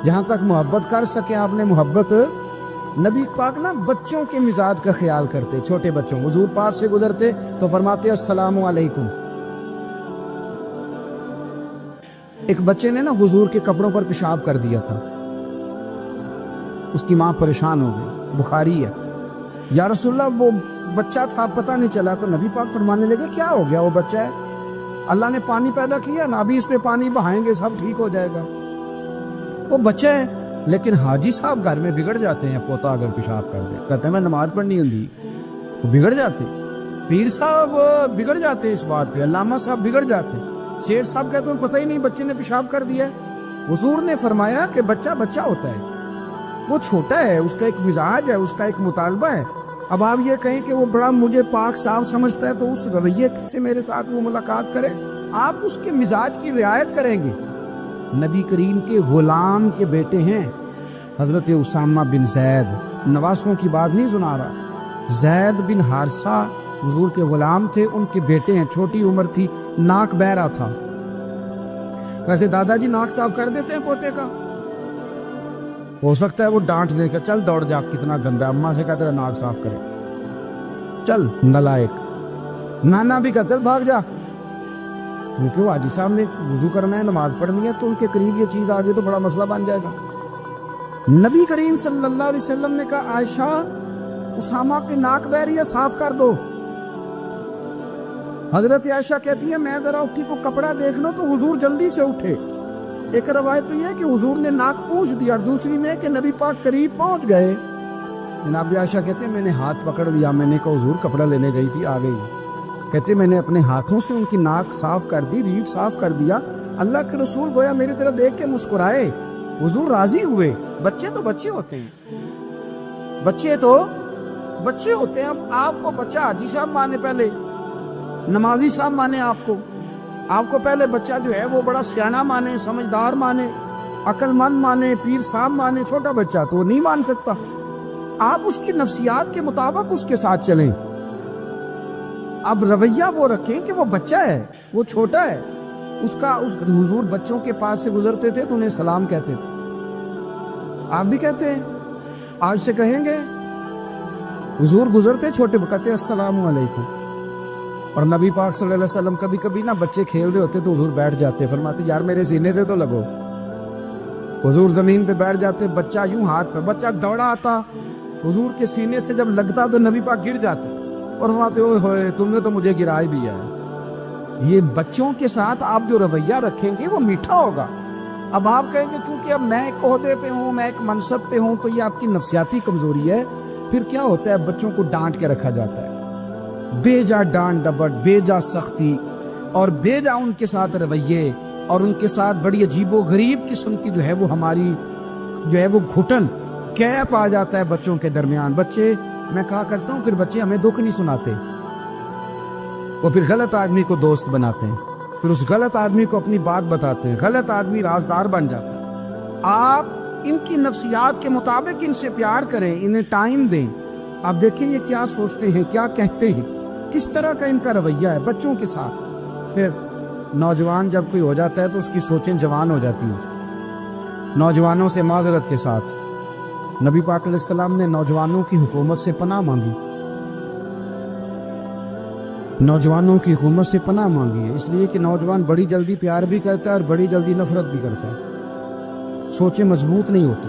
جہاں تک محبت کر سکے آپ نے محبت۔ نبی پاک نا بچوں کے مزاج کا خیال کرتے، چھوٹے بچوں، حضور پاک سے گزرتے تو فرماتے السلام علیکم۔ ایک بچے نے نا حضور کے کپڑوں پر پیشاب کر دیا تھا، اس کی ماں پریشان ہو گئی، بخاری ہے۔ یا رسول اللہ وہ بچہ تھا پتہ نہیں چلا، تو نبی پاک فرمانے لگے کیا ہو گیا، وہ بچہ ہے، اللہ نے پانی پیدا کیا نا، ابھی اس پہ پانی بہائیں گے سب ٹھیک ہو جائے گا۔ وہ بچہ ہے، لیکن حاجی صاحب گھر میں بگڑ جاتے ہیں، پوتا اگر پیشاب کر دے کہتے ہیں میں نماز پڑھنی ہوندی، وہ بگڑ جاتے، پیر صاحب بگڑ جاتے اس بات پہ، علامہ صاحب بگڑ جاتے، شیخ صاحب کہتے ہیں پتہ ہی نہیں بچے نے پیشاب کر دیا ہے۔ حضور نے فرمایا کہ بچہ بچہ ہوتا ہے، وہ چھوٹا ہے، اس کا ایک مزاج ہے، اس کا ایک مطالبہ ہے۔ اب آپ یہ کہیں کہ وہ بڑا مجھے پاک صاف سمجھتا ہے تو اس رویے سے میرے ساتھ وہ ملاقات کرے، آپ اس کے مزاج کی رعایت کریں گے۔ نبی کریم کے غلام کے بیٹے ہیں حضرت اسامہ بن زید، نواسوں کی بات نہیں سنا رہا، زید بن حارثہ حضور کے غلام تھے، ان کے بیٹے ہیں، چھوٹی عمر تھی، ناک بہ رہا تھا۔ ویسے دادا جی ناک صاف کر دیتے ہیں پوتے کا، ہو سکتا ہے وہ ڈانٹ دے کہ چل دوڑ جا کتنا گندا، اماں سے کہتے ہیں ناک صاف کرے، چل نالائق، نانا بھی کہتے بھاگ جا، کیونکہ وہ حاجی صاحب نے وضو کرنا ہے، نماز پڑھنی ہے، تو ان کے قریب یہ چیز آگے تو بڑا مسئلہ بن جائے گا۔ نبی کریم صلی اللہ علیہ وسلم نے کہا عائشہ اسامہ کی ناک بہ رہی ہے صاف کر دو۔ حضرت عائشہ کہتی ہے میں ذرا اٹھی کو کپڑا دیکھ لو تو حضور جلدی سے اٹھے۔ ایک روایت تو یہ کہ حضور نے ناک پوچھ دیا، اور دوسری میں کہ نبی پاک قریب پہنچ گئے۔ جناب عائشہ کہتے ہیں میں نے ہاتھ پکڑ لیا، میں نے کہا حضور کپڑا لینے گئی تھی آ گئی، کہتے میں نے اپنے ہاتھوں سے ان کی ناک صاف کر دی، ریڑھ صاف کر دیا، اللہ کے رسول گویا میری طرف دیکھ کے مسکرائے، حضور راضی ہوئے۔ بچے تو بچے ہوتے ہیں، بچے تو بچے ہوتے ہیں۔ اب آپ کو بچہ حاجی صاحب مانے، پہلے نمازی صاحب مانے، آپ کو پہلے بچہ جو ہے وہ بڑا سیانہ مانے، سمجھدار مانے، عقل مند مانے، پیر صاحب مانے، چھوٹا بچہ تو نہیں مان سکتا۔ آپ اس کی نفسیات کے مطابق اس کے ساتھ چلیں۔ اب رویہ وہ رکھیں کہ وہ بچہ ہے، وہ چھوٹا ہے، اس حضور بچوں کے پاس سے گزرتے تھے تو انہیں سلام کہتے تھے، آپ بھی کہتے ہیں، آج سے کہیں گے، حضور گزرتے چھوٹے کہتے السلام علیکم۔ اور نبی پاک صلی اللہ علیہ وسلم کبھی کبھی نا بچے کھیل رہے ہوتے تو حضور بیٹھ جاتے، فرماتے یار میرے سینے سے تو لگو، حضور زمین پہ بیٹھ جاتے، بچہ یوں ہاتھ پہ، بچہ دوڑا آتا، حضور کے سینے سے جب لگتا تو نبی پاک گر جاتے اور فرماتے اوئے ہوئے تم نے تو مجھے گرائے بھی ہے۔ یہ بچوں کے ساتھ آپ جو رویہ رکھیں گے وہ میٹھا ہوگا۔ اب آپ کہیں گے چونکہ اب میں ایک عہدے پہ ہوں، میں ایک منصب پہ ہوں، تو یہ آپ کی نفسیاتی کمزوری ہے۔ پھر کیا ہوتا ہے، بچوں کو ڈانٹ کے رکھا جاتا ہے، بے جا ڈانٹ ڈپٹ، بے جا سختی، اور بے جا ان کے ساتھ رویے، اور ان کے ساتھ بڑی عجیب و غریب قسم کی جو ہے وہ ہماری جو ہے وہ گھٹن کیپ آ جاتا ہے بچوں کے درمیان۔ بچے، میں کہا کرتا ہوں، پھر بچے ہمیں دکھ نہیں سناتے، وہ پھر غلط آدمی کو دوست بناتے ہیں، پھر اس غلط آدمی کو اپنی بات بتاتے ہیں، غلط آدمی رازدار بن جاتا ہے۔ آپ ان کی نفسیات کے مطابق ان سے پیار کریں، انہیں ٹائم دیں، آپ دیکھیں یہ کیا سوچتے ہیں، کیا کہتے ہیں، کس طرح کا ان کا رویہ ہے بچوں کے ساتھ۔ پھر نوجوان جب کوئی ہو جاتا ہے تو اس کی سوچیں جوان ہو جاتی ہیں۔ نوجوانوں سے معذرت کے ساتھ نبی پاک علیہ السلام نے نوجوانوں کی حکومت سے پناہ مانگی، نوجوانوں کی حکومت سے پناہ مانگی ہے، اس لیے کہ نوجوان بڑی جلدی پیار بھی کرتا ہے اور بڑی جلدی نفرت بھی کرتا ہے، سوچیں مضبوط نہیں ہوتی۔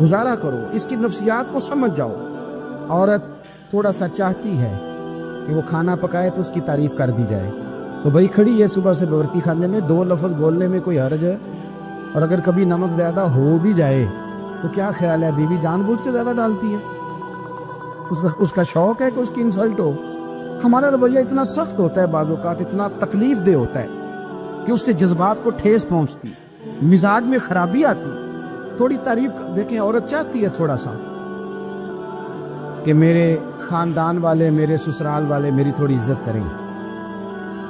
گزارا کرو، اس کی نفسیات کو سمجھ جاؤ۔ عورت تھوڑا سا چاہتی ہے کہ وہ کھانا پکائے تو اس کی تعریف کر دی جائے، تو بھائی کھڑی ہے صبح سے باورچی خانے میں، 2 لفظ بولنے میں کوئی حرج ہے؟ اور اگر کبھی نمک زیادہ ہو بھی جائے تو کیا خیال ہے، بیوی جان بوجھ کے زیادہ ڈالتی ہے؟ اس کا شوق ہے کہ اس کی انسلٹ ہو؟ ہمارا رویہ اتنا سخت ہوتا ہے، بعض اوقات اتنا تکلیف دہ ہوتا ہے کہ اس سے جذبات کو ٹھیس پہنچتی، مزاج میں خرابی آتی۔ تھوڑی تعریف دیکھیں، عورت چاہتی ہے تھوڑا سا کہ میرے خاندان والے، میرے سسرال والے میری تھوڑی عزت کریں،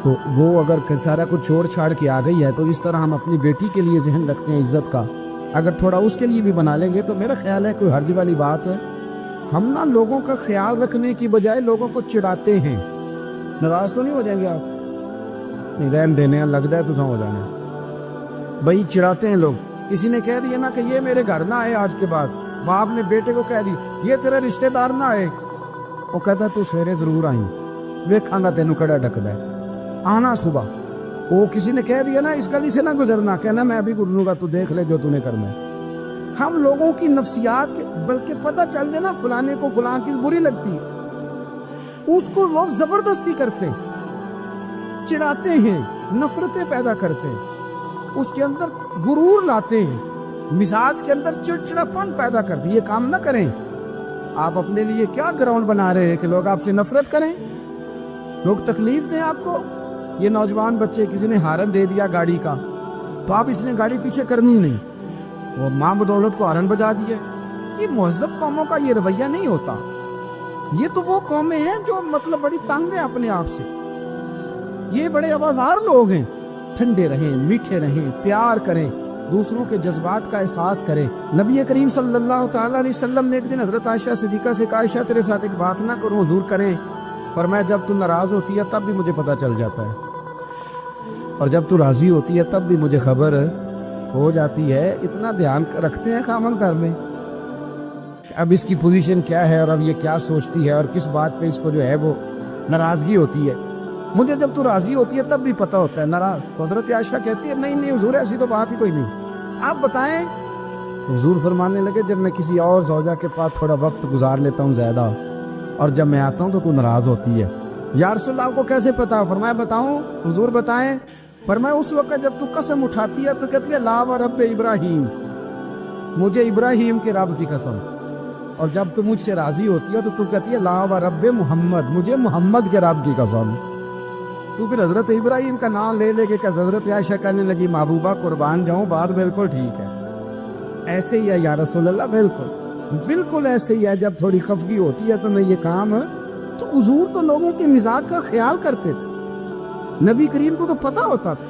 تو وہ اگر سارا کچھ چھوڑ چھاڑ کے آ گئی ہے تو اس طرح ہم اپنی بیٹی کے لیے ذہن رکھتے ہیں عزت کا، اگر تھوڑا اس کے لیے بھی بنا لیں گے تو میرا خیال ہے کوئی حرج والی بات ہے۔ ہم نا لوگوں کا خیال رکھنے کی بجائے لوگوں کو چڑھاتے ہیں۔ ناراض تو نہیں ہو جائیں گے آپ؟ نہیں، رہن دینے ہیں، لگتا ہے تو ہو جانا بھائی، چڑھاتے ہیں لوگ۔ کسی نے کہہ دیا نا کہ یہ میرے گھر نہ آئے آج کے بعد، باپ نے بیٹے کو کہہ دی یہ تیرا رشتہ دار نہ آئے، وہ کہتا تو سویرے ضرور آئیں، ویکھاں گا تینوں کڑا ڈکدا ہے، آنا صبح۔ وہ کسی نے کہہ دیا نا اس گلی سے نہ گزرنا، کہنا میں ابھی گزروں گا، تو دیکھ لے جو تو نے کرنا ہے۔ ہم لوگوں کی نفسیات کے بلکہ پتہ چل دے نا فلانے کو فلاں کی بری لگتی ہے، اس کو لوگ زبردستی کرتے، چڑھاتے ہیں، نفرتیں پیدا کرتے ہیں، اس کے اندر غرور لاتے ہیں، مزاج کے اندر چڑچڑاپن پیدا کرتے۔ یہ کام نہ کریں۔ آپ اپنے لیے کیا گراؤنڈ بنا رہے ہیں کہ لوگ آپ سے نفرت کریں، لوگ تکلیف دیں آپ کو؟ یہ نوجوان بچے، کسی نے ہارن دے دیا گاڑی کا تو آپ اس نے گاڑی پیچھے کرنی نہیں، وہ ماں بدولت کو ہارن بجا دیا۔ یہ مہذب قوموں کا یہ رویہ نہیں ہوتا۔ یہ تو وہ قومیں ہیں جو مطلب بڑی تنگ ہیں اپنے آپ سے، یہ بڑے آوازار لوگ ہیں۔ ٹھنڈے رہیں، میٹھے رہیں، پیار کریں، دوسروں کے جذبات کا احساس کریں۔ نبی کریم صلی اللہ تعالیٰ علیہ وسلم نے ایک دن حضرت عائشہ صدیقہ سے کہا عائشہ تیرے ساتھ ایک بات نہ کروں، حضور کریں؟ فرمایا جب تو ناراض ہوتی ہے تب بھی مجھے پتہ چل جاتا ہے، اور جب تو راضی ہوتی ہے تب بھی مجھے خبر ہو جاتی ہے۔ اتنا دھیان رکھتے ہیں خامن گھر میں اب اس کی پوزیشن کیا ہے اور اب یہ کیا سوچتی ہے اور کس بات پہ اس کو جو ہے وہ ناراضگی ہوتی ہے۔ مجھے جب تو راضی ہوتی ہے تب بھی پتہ ہوتا ہے ناراض۔ تو حضرت عائشہ کہتی ہے نہیں حضور ایسی تو بات ہی کوئی نہیں، آپ بتائیں۔ تو حضور فرمانے لگے جب میں کسی اور زوجہ کے پاس تھوڑا وقت گزار لیتا ہوں زیادہ، اور جب میں آتا ہوں تو ناراض ہوتی ہے۔ یا رسول اللہ کو کیسے پتا؟ فرمایا بتاؤں حضور بتائیں۔ فرمایا اس وقت جب تو قسم اٹھاتی ہے تو کہتی ہے لا و رب ابراہیم، مجھے ابراہیم کے رب کی قسم، اور جب تو مجھ سے راضی ہوتی ہے تو کہتی ہے لا و رب محمد، مجھے محمد کے رب کی قسم۔ تو پھر حضرت ابراہیم کا نام لے لے کے کہ حضرت عائشہ کہنے لگی محبوبہ قربان جاؤں، بات بالکل ٹھیک ہے، ایسے ہی ہے یا رسول اللہ، بالکل ایسے ہی ہے۔ جب تھوڑی خفگی ہوتی ہے تو میں یہ کام، تو حضور تو لوگوں کے مزاج کا خیال کرتے تھے، نبی کریم کو تو پتہ ہوتا تھا۔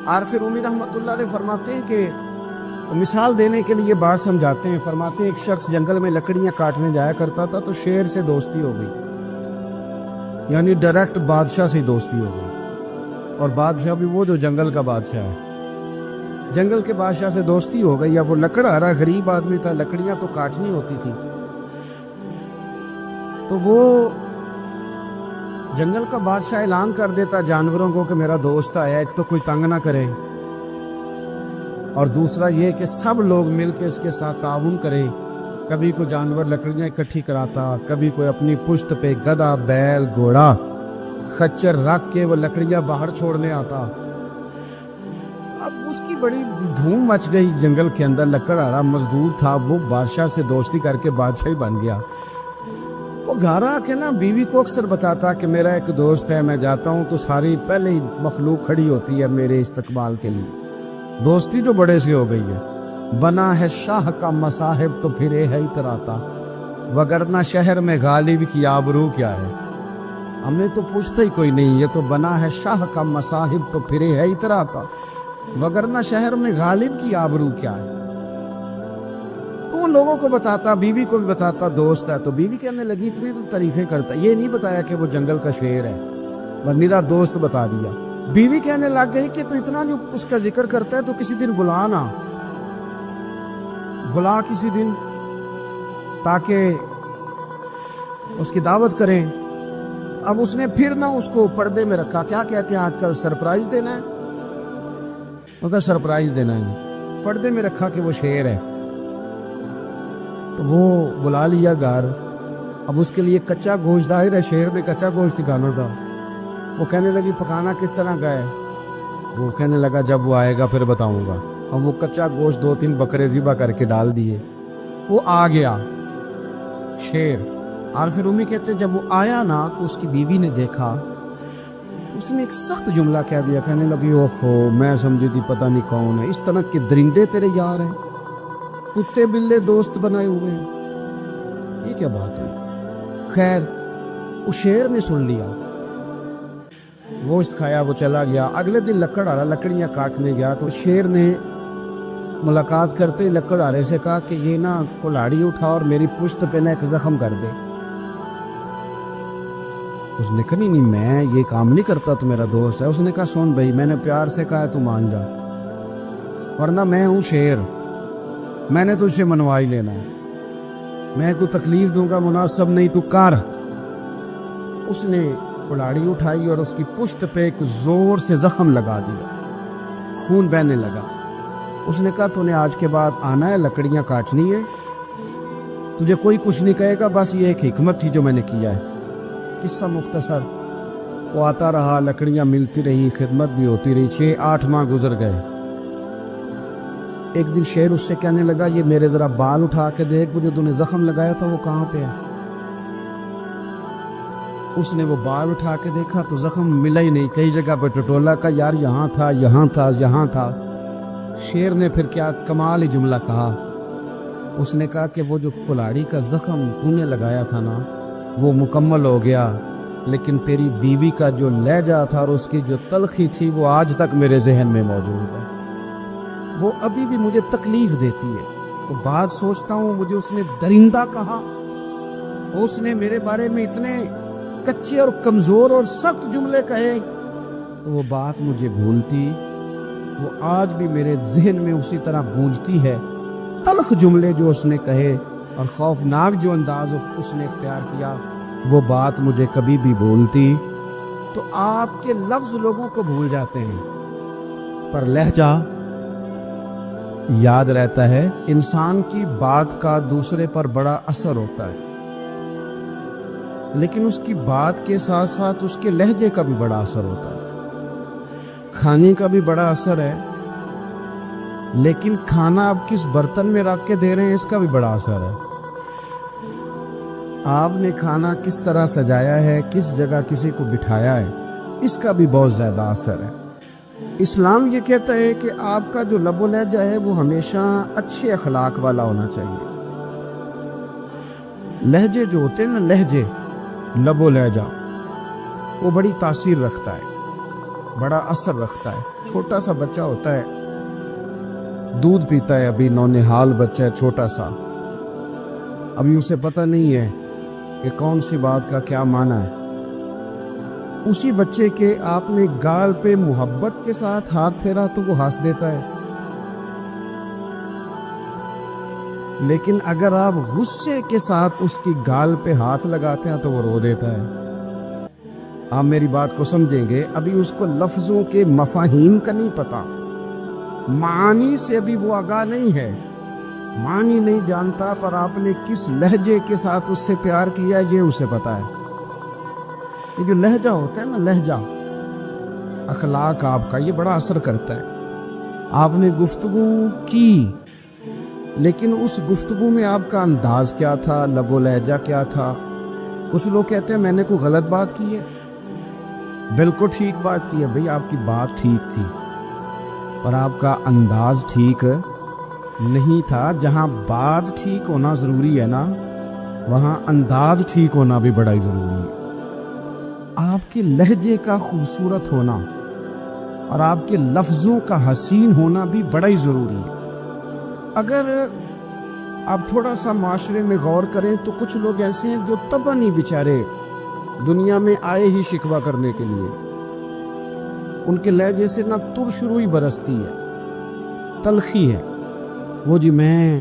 عارف رومی رحمۃ اللہ علیہ فرماتے ہیں کہ مثال دینے کے لیے بات سمجھاتے ہیں، فرماتے ہیں ایک شخص جنگل میں لکڑیاں کاٹنے جایا کرتا تھا تو شیر سے دوستی ہو گئی، یعنی ڈائریکٹ بادشاہ سے دوستی ہو گئی، اور بادشاہ بھی وہ جو جنگل کا بادشاہ ہے، جنگل کے بادشاہ سے دوستی ہو گئی۔ اب وہ لکڑہارا غریب آدمی تھا، لکڑیاں تو کاٹنی ہوتی تھی، تو وہ جنگل کا بادشاہ اعلان کر دیتا جانوروں کو کہ میرا دوست آیا، ایک تو کوئی تنگ نہ کرے، اور دوسرا یہ کہ سب لوگ مل کے اس کے ساتھ تعاون کریں۔ کبھی کوئی جانور لکڑیاں اکٹھی کراتا، کبھی کوئی اپنی پشت پہ گدھا، بیل، گھوڑا، خچر رکھ کے وہ لکڑیاں باہر چھوڑنے آتا۔ اب اس کی بڑی دھوم مچ گئی جنگل کے اندر، لکڑہارا مزدور تھا، وہ بادشاہ سے دوستی کر کے بادشاہ ہی بن گیا۔ وہ گھر آ کے نا بیوی کو اکثر بتاتا کہ میرا ایک دوست ہے، میں جاتا ہوں تو ساری پہلے ہی مخلوق کھڑی ہوتی ہے میرے استقبال کے لیے، دوستی جو بڑے سے ہو گئی ہے۔ بنا ہے شاہ کا مصاحب تو پھرے ہے اتراتا، وگرنہ شہر میں غالب کی آبرو کیا ہے۔ ہمیں تو پوچھتا ہی کوئی نہیں، یہ تو بنا ہے شاہ کا مصاحب تو پھرے ہے اتراتا، وگرنہ شہر میں غالب کی آبرو کیا ہے۔ تو وہ لوگوں کو بتاتا، بیوی کو بھی بتاتا دوست ہے، تو بیوی کہنے لگی اتنی تو تعریفیں کرتا، یہ نہیں بتایا کہ وہ جنگل کا شیر ہے، بس میرا دوست بتا دیا۔ بیوی کہنے لگ گئی کہ تو اتنا جو اس کا ذکر کرتا ہے تو کسی دن بلا کسی دن، تاکہ اس کی دعوت کریں۔ اب اس نے پھر نہ اس کو پردے میں رکھا، کیا کہتے ہیں آج کل، سرپرائز دینا ہے، مگر سرپرائز دینا ہے، پردے میں رکھا کہ وہ شیر ہے۔ تو وہ بلا لیا گھر۔ اب اس کے لیے کچا گوشت، ظاہر ہے شیر نے کچا گوشت کھانا تھا۔ وہ کہنے لگی پکانا کس طرح کا ہے؟ وہ کہنے لگا جب وہ آئے گا پھر بتاؤں گا۔ اور وہ کچا گوشت 2-3 بکرے ذبح کر کے ڈال دیے۔ وہ آ گیا شیر، اور پھر امی کہتے جب وہ آیا نا تو اس کی بیوی نے دیکھا، اس نے ایک سخت جملہ کہہ دیا، کہنے لگی اوہو میں سمجھی تھی پتہ نہیں کون ہے، اس طرح کے درندے تیرے یار ہیں، کتے بلے دوست بنائے ہوئے ہیں، یہ کیا بات ہے؟ خیر وہ شیر نے سن لیا، گوشت کھایا، وہ چلا گیا۔ اگلے دن لکڑ آرا لکڑیاں کاٹنے گیا تو شیر نے ملاقات کرتے ہی لکڑ آرے سے کہا کہ یہ نا کلاڑی اٹھا اور میری پشت پہ نا ایک زخم کر دے۔ اس نے کہا نہیں میں یہ کام نہیں کرتا، تو میرا دوست ہے۔ اس نے کہا سن بھائی میں نے پیار سے کہا ہے تو مان جا، ورنہ میں ہوں شیر، میں نے تجھ سے منوا ہی لینا ہے، میں کوئی تکلیف دوں گا مناسب نہیں، تو کر۔ اس نے کلاڑی اٹھائی اور اس کی پشت پہ ایک زور سے زخم لگا دیا، خون بہنے لگا۔ اس نے کہا تو نے آج کے بعد آنا ہے، لکڑیاں کاٹنی ہے، تجھے کوئی کچھ نہیں کہے گا، بس یہ ایک حکمت تھی جو میں نے کیا ہے۔ قصہ مختصر، وہ آتا رہا، لکڑیاں ملتی رہی، خدمت بھی ہوتی رہی، 6-8 ماہ گزر گئے۔ ایک دن شیر اس سے کہنے لگا یہ میرے ذرا بال اٹھا کے دیکھ، وہ جو تو نے زخم لگایا تھا وہ کہاں پہ ہے؟ اس نے وہ بال اٹھا کے دیکھا تو زخم ملا ہی نہیں، کئی جگہ پہ ٹٹولا کا یار یہاں تھا یہاں تھا یہاں تھا۔ شیر نے پھر کیا کمال ہی جملہ کہا، اس نے کہا کہ وہ جو کلاڑی کا زخم تو نے لگایا تھا نا وہ مکمل ہو گیا، لیکن تیری بیوی کا جو لہجہ تھا اور اس کی جو تلخی تھی وہ آج تک میرے ذہن میں موجود ہے، وہ ابھی بھی مجھے تکلیف دیتی ہے۔ وہ بات سوچتا ہوں مجھے اس نے درندہ کہا، اس نے میرے بارے میں اتنے کچے اور کمزور اور سخت جملے کہے، تو وہ بات مجھے بھولتی، وہ آج بھی میرے ذہن میں اسی طرح گونجتی ہے۔ تلخ جملے جو اس نے کہے اور خوفناک جو انداز اس نے اختیار کیا، وہ بات مجھے کبھی بھی بھولتی۔ تو آپ کے لفظ لوگوں کو بھول جاتے ہیں پر لہجہ یاد رہتا ہے۔ انسان کی بات کا دوسرے پر بڑا اثر ہوتا ہے، لیکن اس کی بات کے ساتھ ساتھ اس کے لہجے کا بھی بڑا اثر ہوتا ہے۔ کھانے کا بھی بڑا اثر ہے، لیکن کھانا آپ کس برتن میں رکھ کے دے رہے ہیں اس کا بھی بڑا اثر ہے۔ آپ نے کھانا کس طرح سجایا ہے، کس جگہ کسی کو بٹھایا ہے، اس کا بھی بہت زیادہ اثر ہے۔ اسلام یہ کہتا ہے کہ آپ کا جو لب و لہجہ ہے وہ ہمیشہ اچھے اخلاق والا ہونا چاہیے۔ لہجے جو ہوتے ہیں نا، لہجے، لب و لہجہ، وہ بڑی تاثیر رکھتا ہے، بڑا اثر رکھتا ہے۔ چھوٹا سا بچہ ہوتا ہے، دودھ پیتا ہے، ابھی نونہال بچہ ہے چھوٹا سا، ابھی اسے پتہ نہیں ہے کہ کون سی بات کا کیا معنی ہے۔ اسی بچے کے آپ نے گال پہ محبت کے ساتھ ہاتھ پھیرا تو وہ ہنس دیتا ہے، لیکن اگر آپ غصے کے ساتھ اس کی گال پہ ہاتھ لگاتے ہیں تو وہ رو دیتا ہے۔ آپ میری بات کو سمجھیں گے، ابھی اس کو لفظوں کے مفاہیم کا نہیں پتا، معانی سے ابھی وہ آگاہ نہیں ہے، معنی نہیں جانتا، پر آپ نے کس لہجے کے ساتھ اس سے پیار کیا یہ اسے پتا ہے۔ یہ جو لہجہ ہوتا ہے نا، لہجہ، اخلاق آپ کا، یہ بڑا اثر کرتا ہے۔ آپ نے گفتگو کی، لیکن اس گفتگو میں آپ کا انداز کیا تھا، لب و لہجہ کیا تھا۔ کچھ لوگ کہتے ہیں میں نے کوئی غلط بات کی ہے، بالکل ٹھیک بات کی ہے بھئی، آپ کی بات ٹھیک تھی، پر آپ کا انداز ٹھیک نہیں تھا۔ جہاں بات ٹھیک ہونا ضروری ہے نا، وہاں انداز ٹھیک ہونا بھی بڑا ہی ضروری ہے۔ آپ کے لہجے کا خوبصورت ہونا اور آپ کے لفظوں کا حسین ہونا بھی بڑا ہی ضروری ہے۔ اگر آپ تھوڑا سا معاشرے میں غور کریں تو کچھ لوگ ایسے ہیں جو طبعاً ہی بیچارے دنیا میں آئے ہی شکوہ کرنے کے لیے، ان کے لہجے سے نہ ترش روئی برستی ہے، تلخی ہے۔ وہ جی میں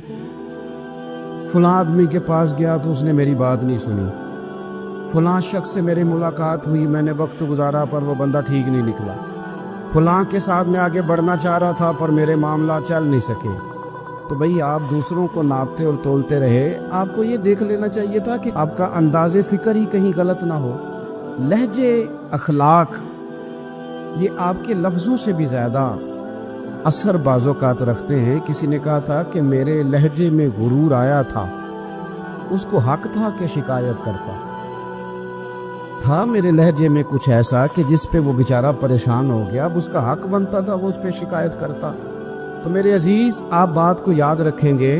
فلاں آدمی کے پاس گیا تو اس نے میری بات نہیں سنی، فلاں شخص سے میری ملاقات ہوئی، میں نے وقت گزارا پر وہ بندہ ٹھیک نہیں نکلا، فلاں کے ساتھ میں آگے بڑھنا چاہ رہا تھا پر میرے معاملہ چل نہیں سکے۔ تو بھئی آپ دوسروں کو ناپتے اور تولتے رہے، آپ کو یہ دیکھ لینا چاہیے تھا کہ آپ کا انداز فکر ہی کہیں غلط نہ ہو۔ لہجے، اخلاق، یہ آپ کے لفظوں سے بھی زیادہ اثر بعض اوقات رکھتے ہیں۔ کسی نے کہا تھا کہ میرے لہجے میں غرور آیا تھا، اس کو حق تھا کہ شکایت کرتا تھا میرے لہجے میں کچھ ایسا کہ جس پہ وہ بیچارہ پریشان ہو گیا، اب اس کا حق بنتا تھا وہ اس پہ شکایت کرتا۔ تو میرے عزیز، آپ بات کو یاد رکھیں گے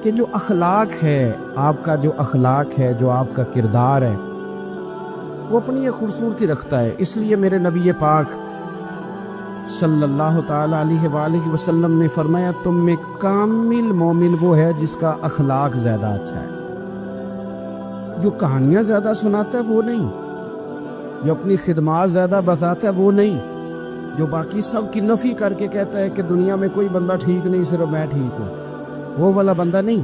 کہ جو اخلاق ہے، آپ کا جو اخلاق ہے، جو آپ کا کردار ہے، وہ اپنی ایک خوبصورتی رکھتا ہے۔ اس لیے میرے نبی پاک صلی اللہ تعالیٰ علیہ وآلہ وسلم نے فرمایا تم میں کامل مومن وہ ہے جس کا اخلاق زیادہ اچھا ہے۔ جو کہانیاں زیادہ سناتا ہے وہ نہیں، جو اپنی خدمات زیادہ بتاتا ہے وہ نہیں، جو باقی سب کی نفی کر کے کہتا ہے کہ دنیا میں کوئی بندہ ٹھیک نہیں، صرف میں ٹھیک ہوں، وہ والا بندہ نہیں،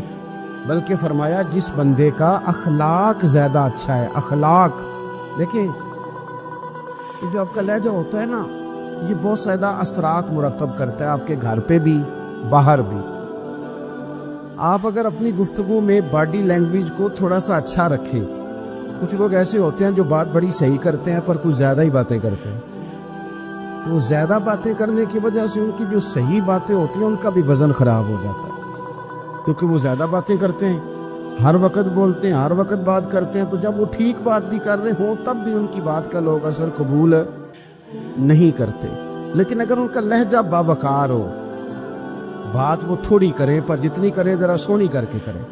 بلکہ فرمایا جس بندے کا اخلاق زیادہ اچھا ہے۔ اخلاق دیکھیں، یہ جو آپ کا لہجہ ہوتا ہے نا، یہ بہت زیادہ اثرات مرتب کرتا ہے آپ کے گھر پہ بھی، باہر بھی۔ آپ اگر اپنی گفتگو میں باڈی لینگویج کو تھوڑا سا اچھا رکھیں، کچھ لوگ ایسے ہوتے ہیں جو بات بڑی صحیح کرتے ہیں پر کچھ زیادہ ہی باتیں کرتے ہیں، تو زیادہ باتیں کرنے کی وجہ سے ان کی جو صحیح باتیں ہوتی ہیں ان کا بھی وزن خراب ہو جاتا ہے، کیونکہ وہ زیادہ باتیں کرتے ہیں، ہر وقت بولتے ہیں، ہر وقت بات کرتے ہیں، تو جب وہ ٹھیک بات بھی کر رہے ہوں تب بھی ان کی بات کا لوگ اثر قبول نہیں کرتے۔ لیکن اگر ان کا لہجہ باوقار ہو، بات وہ تھوڑی کریں پر جتنی کریں ذرا سونی کر کے کریں،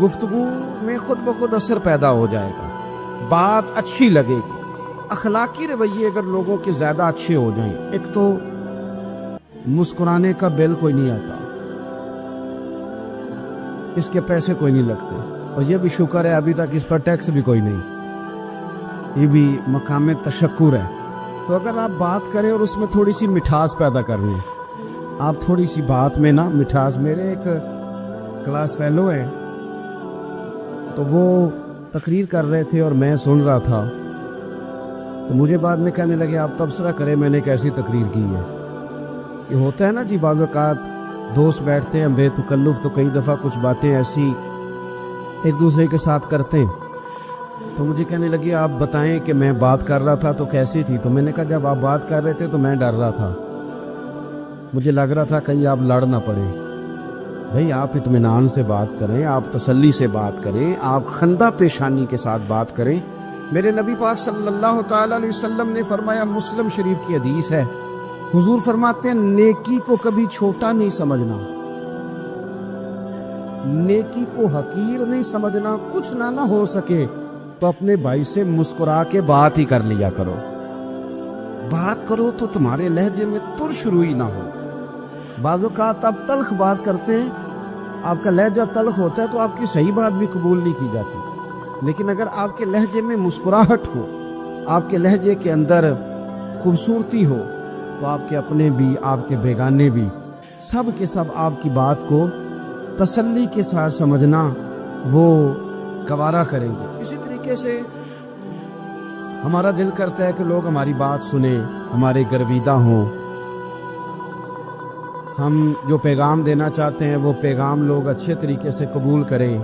گفتگو میں خود بخود اثر پیدا ہو جائے گا، بات اچھی لگے گی۔ اخلاقی رویے اگر لوگوں کے زیادہ اچھے ہو جائیں، ایک تو مسکرانے کا بل کوئی نہیں آتا، اس کے پیسے کوئی نہیں لگتے، اور یہ بھی شکر ہے ابھی تک اس پر ٹیکس بھی کوئی نہیں، یہ بھی مقام تشکر ہے۔ تو اگر آپ بات کریں اور اس میں تھوڑی سی مٹھاس پیدا کر لیں، آپ تھوڑی سی بات میں نا مٹھاس، میرے ایک کلاس فیلو ہیں تو وہ تقریر کر رہے تھے اور میں سن رہا تھا، تو مجھے بعد میں کہنے لگے آپ تبصرہ کریں میں نے کیسی تقریر کی ہے۔ یہ ہوتا ہے نا جی، بعض اوقات دوست بیٹھتے ہیں بے تکلف تو کئی دفعہ کچھ باتیں ایسی ایک دوسرے کے ساتھ کرتے ہیں، تو مجھے کہنے لگے آپ بتائیں کہ میں بات کر رہا تھا تو کیسی تھی؟ تو میں نے کہا جب آپ بات کر رہے تھے تو میں ڈر رہا تھا، مجھے لگ رہا تھا کہیں آپ لڑ نہ پڑیں۔ بھئی آپ اطمینان سے بات کریں، آپ تسلی سے بات کریں، آپ خندہ پیشانی کے ساتھ بات کریں۔ میرے نبی پاک صلی اللہ تعالیٰ علیہ وسلم نے فرمایا، مسلم شریف کی حدیث ہے، حضور فرماتے ہیں نیکی کو کبھی چھوٹا نہیں سمجھنا، نیکی کو حقیر نہیں سمجھنا، کچھ نہ ہو سکے تو اپنے بھائی سے مسکرا کے بات ہی کر لیا کرو، بات کرو تو تمہارے لہجے میں ترش روئی نہ ہو۔ بعض اوقات آپ تلخ بات کرتے ہیں، آپ کا لہجہ تلخ ہوتا ہے تو آپ کی صحیح بات بھی قبول نہیں کی جاتی، لیکن اگر آپ کے لہجے میں مسکراہٹ ہو، آپ کے لہجے کے اندر خوبصورتی ہو، تو آپ کے اپنے بھی، آپ کے بیگانے بھی، سب کے سب آپ کی بات کو تسلی کے ساتھ سمجھنا وہ گوارا کریں گے۔ اسی طریقے سے ہمارا دل کرتا ہے کہ لوگ ہماری بات سنیں، ہمارے گرویدہ ہوں، ہم جو پیغام دینا چاہتے ہیں وہ پیغام لوگ اچھے طریقے سے قبول کریں،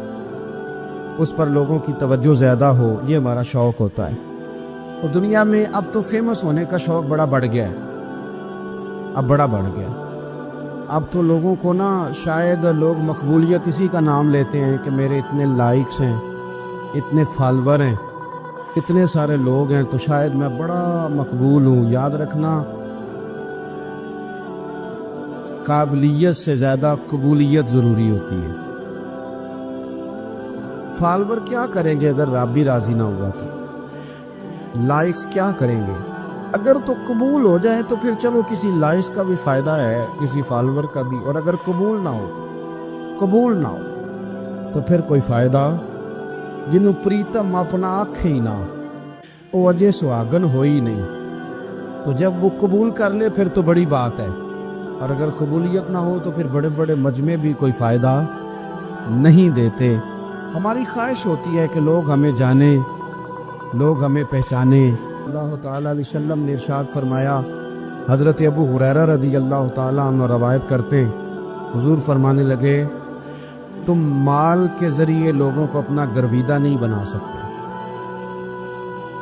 اس پر لوگوں کی توجہ زیادہ ہو، یہ ہمارا شوق ہوتا ہے۔ اور دنیا میں اب تو فیمس ہونے کا شوق بڑا بڑھ گیا ہے، اب بڑا بڑھ گیا، اب تو لوگوں کو نا شاید لوگ مقبولیت اسی کا نام لیتے ہیں کہ میرے اتنے لائکس ہیں، اتنے فالور ہیں، اتنے سارے لوگ ہیں تو شاید میں بڑا مقبول ہوں۔ یاد رکھنا، قابلیت سے زیادہ قبولیت ضروری ہوتی ہے۔ فالور کیا کریں گے اگر رب بھی راضی نہ ہوا تو؟ لائکس کیا کریں گے؟ اگر تو قبول ہو جائے تو پھر چلو کسی لائکس کا بھی فائدہ ہے، کسی فالور کا بھی، اور اگر قبول نہ ہو تو پھر کوئی فائدہ جنوں پریتم اپنا آنکھیں ہی نہ وہ اجے سہاگن ہو ہی نہیں۔ تو جب وہ قبول کر لے پھر تو بڑی بات ہے، اور اگر قبولیت نہ ہو تو پھر بڑے بڑے مجمع بھی کوئی فائدہ نہیں دیتے۔ ہماری خواہش ہوتی ہے کہ لوگ ہمیں جانیں، لوگ ہمیں پہچانیں، اللہ تعالیٰ علیہ وسلم نے ارشاد فرمایا، حضرت ابو ہریرہ رضی اللہ تعالیٰ عنہ روایت کرتے، حضور فرمانے لگے، تم مال کے ذریعے لوگوں کو اپنا گرویدہ نہیں بنا سکتے،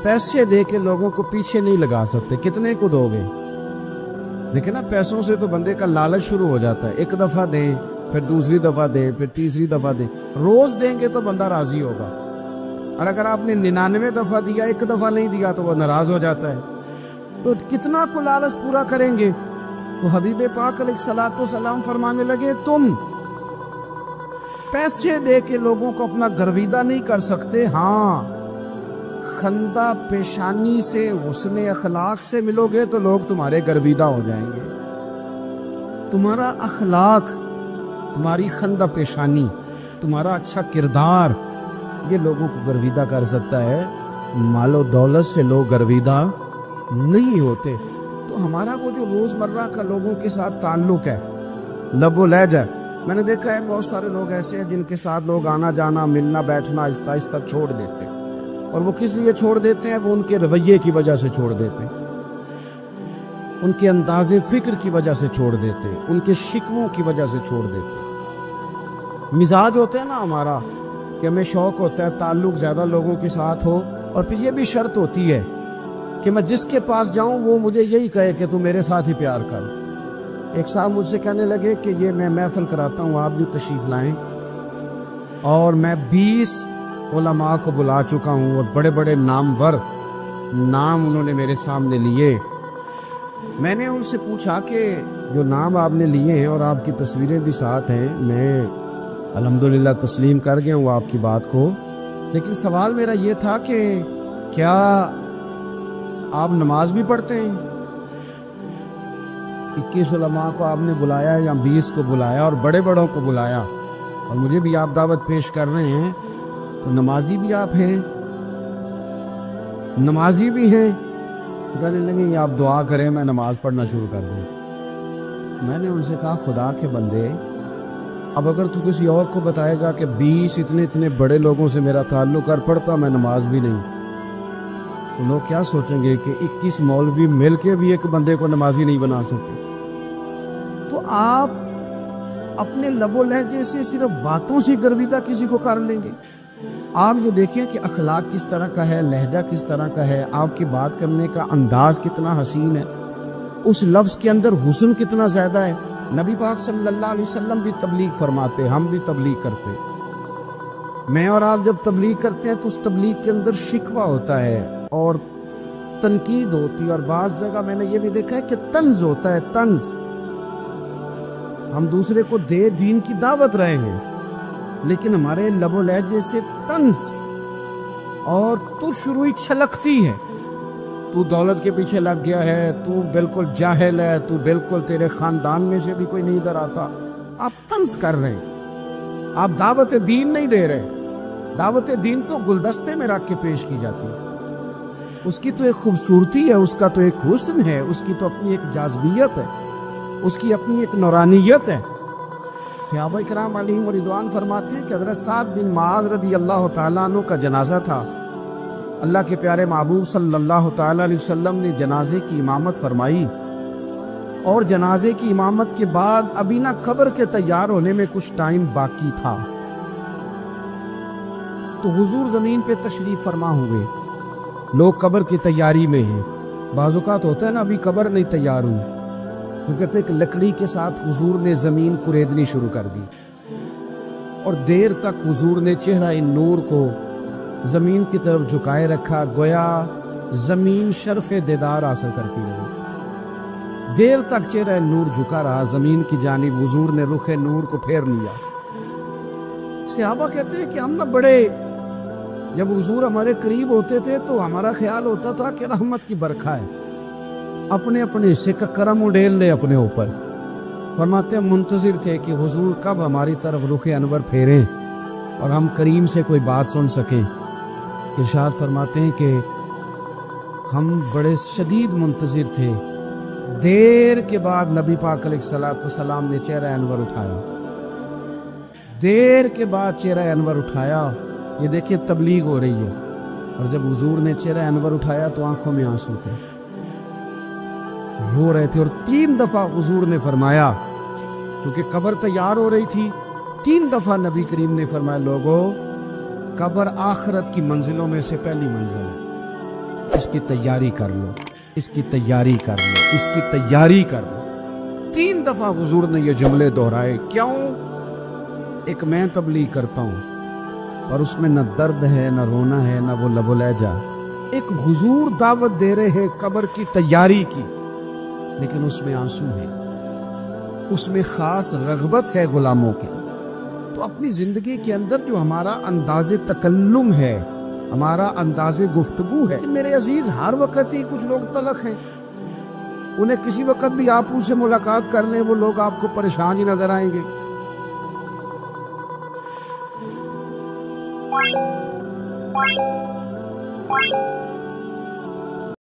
پیسے دے کے لوگوں کو پیچھے نہیں لگا سکتے۔ کتنے کو دو گے؟ دیکھیں نا، پیسوں سے تو بندے کا لالچ شروع ہو جاتا ہے، ایک دفعہ دیں، پھر دوسری دفعہ دیں، پھر تیسری دفعہ دیں، روز دیں گے تو بندہ راضی ہوگا، اور اگر آپ نے 99 دفعہ دیا، ایک دفعہ نہیں دیا تو وہ ناراض ہو جاتا ہے۔ تو کتنا کو لالچ پورا کریں گے؟ تو حبیب پاک علیہ الصلوۃ والسلام فرمانے لگے، تم پیسے دے کے لوگوں کو اپنا گرویدہ نہیں کر سکتے، ہاں خندہ پیشانی سے، حسن اخلاق سے ملو گے تو لوگ تمہارے گرویدہ ہو جائیں گے۔ تمہارا اخلاق، تمہاری خندہ پیشانی، تمہارا اچھا کردار، یہ لوگوں کو گرویدہ کر سکتا ہے۔ مال و دولت سے لوگ گرویدہ نہیں ہوتے۔ تو ہمارا وہ جو روزمرہ کا لوگوں کے ساتھ تعلق ہے، لب و لہجہ، میں نے دیکھا ہے بہت سارے لوگ ایسے ہیں جن کے ساتھ لوگ آنا جانا، ملنا بیٹھنا آہستہ آہستہ چھوڑ دیتے ہیں، اور وہ کس لیے چھوڑ دیتے ہیں؟ وہ ان کے رویے کی وجہ سے چھوڑ دیتے ہیں، ان کے انداز فکر کی وجہ سے چھوڑ دیتے ہیں، ان کے شکووں کی وجہ سے چھوڑ دیتے ہیں۔ مزاج ہوتا ہے نا ہمارا کہ ہمیں شوق ہوتا ہے تعلق زیادہ لوگوں کے ساتھ ہو، اور پھر یہ بھی شرط ہوتی ہے کہ میں جس کے پاس جاؤں وہ مجھے یہی کہے کہ تو میرے ساتھ ہی پیار کر۔ ایک صاحب مجھ سے کہنے لگے کہ یہ میں محفل کراتا ہوں، آپ بھی تشریف لائیں، اور میں 20 علماء کو بلا چکا ہوں، اور بڑے بڑے نامور نام انہوں نے میرے سامنے لیے۔ میں نے ان سے پوچھا کہ جو نام آپ نے لیے ہیں اور آپ کی تصویریں بھی ساتھ ہیں، میں الحمدللہ تسلیم کر گیا ہوں آپ کی بات کو، لیکن سوال میرا یہ تھا کہ کیا آپ نماز بھی پڑھتے ہیں؟ 21 علماء کو آپ نے بلایا یا 20 کو بلایا اور بڑے بڑوں کو بلایا، اور مجھے بھی آپ دعوت پیش کر رہے ہیں، تو نمازی بھی آپ ہیں؟ نمازی بھی ہیں؟ کہنے لگے آپ دعا کریں میں نماز پڑھنا شروع کر دوں۔ میں نے ان سے کہا خدا کے بندے، اب اگر تو کسی اور کو بتائے گا کہ 20 اتنے بڑے لوگوں سے میرا تعلق، کر پڑھتا میں نماز بھی نہیں، تو لوگ کیا سوچیں گے کہ 21 مولوی مل کے بھی ایک بندے کو نمازی نہیں بنا سکتے۔ تو آپ اپنے لب و لہجے سے صرف باتوں سے گرویدہ کسی کو کر لیں گے؟ آپ یہ دیکھیں کہ اخلاق کس طرح کا ہے، لہجہ کس طرح کا ہے، آپ کی بات کرنے کا انداز کتنا حسین ہے، اس لفظ کے اندر حسن کتنا زیادہ ہے۔ نبی پاک صلی اللہ علیہ وسلم بھی تبلیغ فرماتے، ہم بھی تبلیغ کرتے، میں اور آپ جب تبلیغ کرتے ہیں تو اس تبلیغ کے اندر شکوہ ہوتا ہے اور تنقید ہوتی ہے، اور بعض جگہ میں نے یہ بھی دیکھا ہے کہ طنز ہوتا ہے، طنز۔ ہم دوسرے کو دین کی دعوت رہے ہیں، لیکن ہمارے لب و لہجے سے طنز اور تو شروعی چھلکتی ہے، تو دولت کے پیچھے لگ گیا ہے، تو بالکل جاہل ہے، تو بالکل تیرے خاندان میں سے بھی کوئی نہیں ادھر آتا۔ آپ طنز کر رہے ہیں، آپ دعوت دین نہیں دے رہے۔ دعوت دین تو گلدستے میں رکھ کے پیش کی جاتی ہے، اس کی تو ایک خوبصورتی ہے، اس کا تو ایک حسن ہے، اس کی تو اپنی ایک جاذبیت ہے، اس کی اپنی ایک نورانیت ہے۔ صحابہ کرام علیہم رضوان فرماتے ہیں کہ حضرت سعد بن معاذ رضی اللہ تعالیٰ عنہ کا جنازہ تھا، اللہ کے پیارے محبوب صلی اللہ تعالیٰ علیہ وسلم نے جنازے کی امامت فرمائی، اور جنازے کی امامت کے بعد ابھی نہ قبر کے تیار ہونے میں کچھ ٹائم باقی تھا، تو حضور زمین پہ تشریف فرما ہوئے، لوگ قبر کی تیاری میں ہیں۔ بعض اوقات ہوتا ہے نا ابھی قبر نہیں تیار ہوئی، تو کہتے ایک لکڑی کے ساتھ حضور نے زمین کریدنی شروع کر دی، اور دیر تک حضور نے چہرہ نور کو زمین کی طرف جھکائے رکھا، گویا زمین شرف دیدار حاصل کرتی رہی۔ دیر تک چہرہ نور جھکا رہا زمین کی جانب، حضور نے رخ نور کو پھیر لیا۔ صحابہ کہتے ہیں کہ ہم نہ بڑے، جب حضور ہمارے قریب ہوتے تھے تو ہمارا خیال ہوتا تھا کہ رحمت کی برکھا ہے، اپنے اپنے حصے کا کرم اڈیل لے اپنے اوپر۔ فرماتے ہیں منتظر تھے کہ حضور کب ہماری طرف رخ انور پھیریں اور ہم کریم سے کوئی بات سن سکیں۔ ارشاد فرماتے ہیں کہ ہم بڑے شدید منتظر تھے، دیر کے بعد نبی پاک علیہ الصلوۃ والسلام نے چہرہ انور اٹھایا، دیر کے بعد چہرہ انور اٹھایا۔ یہ دیکھیں تبلیغ ہو رہی ہے، اور جب حضور نے چہرہ انور اٹھایا تو آنکھوں میں آنسو تھے، رو رہے تھے۔ اور 3 دفعہ حضور نے فرمایا، چونکہ قبر تیار ہو رہی تھی، 3 دفعہ نبی کریم نے فرمایا، لوگو قبر آخرت کی منزلوں میں سے پہلی منزل ہے، اس کی تیاری کر لو، اس کی تیاری کر لو، اس کی تیاری کر لو۔ 3 دفعہ حضور نے یہ جملے دہرائے۔ کیوں؟ ایک میں تبلیغ کرتا ہوں پر اس میں نہ درد ہے، نہ رونا ہے، نہ وہ لب و لہجہ۔ ایک حضور دعوت دے رہے ہیں قبر کی تیاری کی، لیکن اس میں آنسو ہے، اس میں خاص رغبت ہے غلاموں کی۔ تو اپنی زندگی کے اندر جو ہمارا انداز تکلم ہے، ہمارا انداز گفتگو ہے، میرے عزیز ہر وقت ہی کچھ لوگ تلخ ہیں، انہیں کسی وقت بھی آپ ان سے ملاقات کر لیں وہ لوگ آپ کو پریشان ہی نظر آئیں گے۔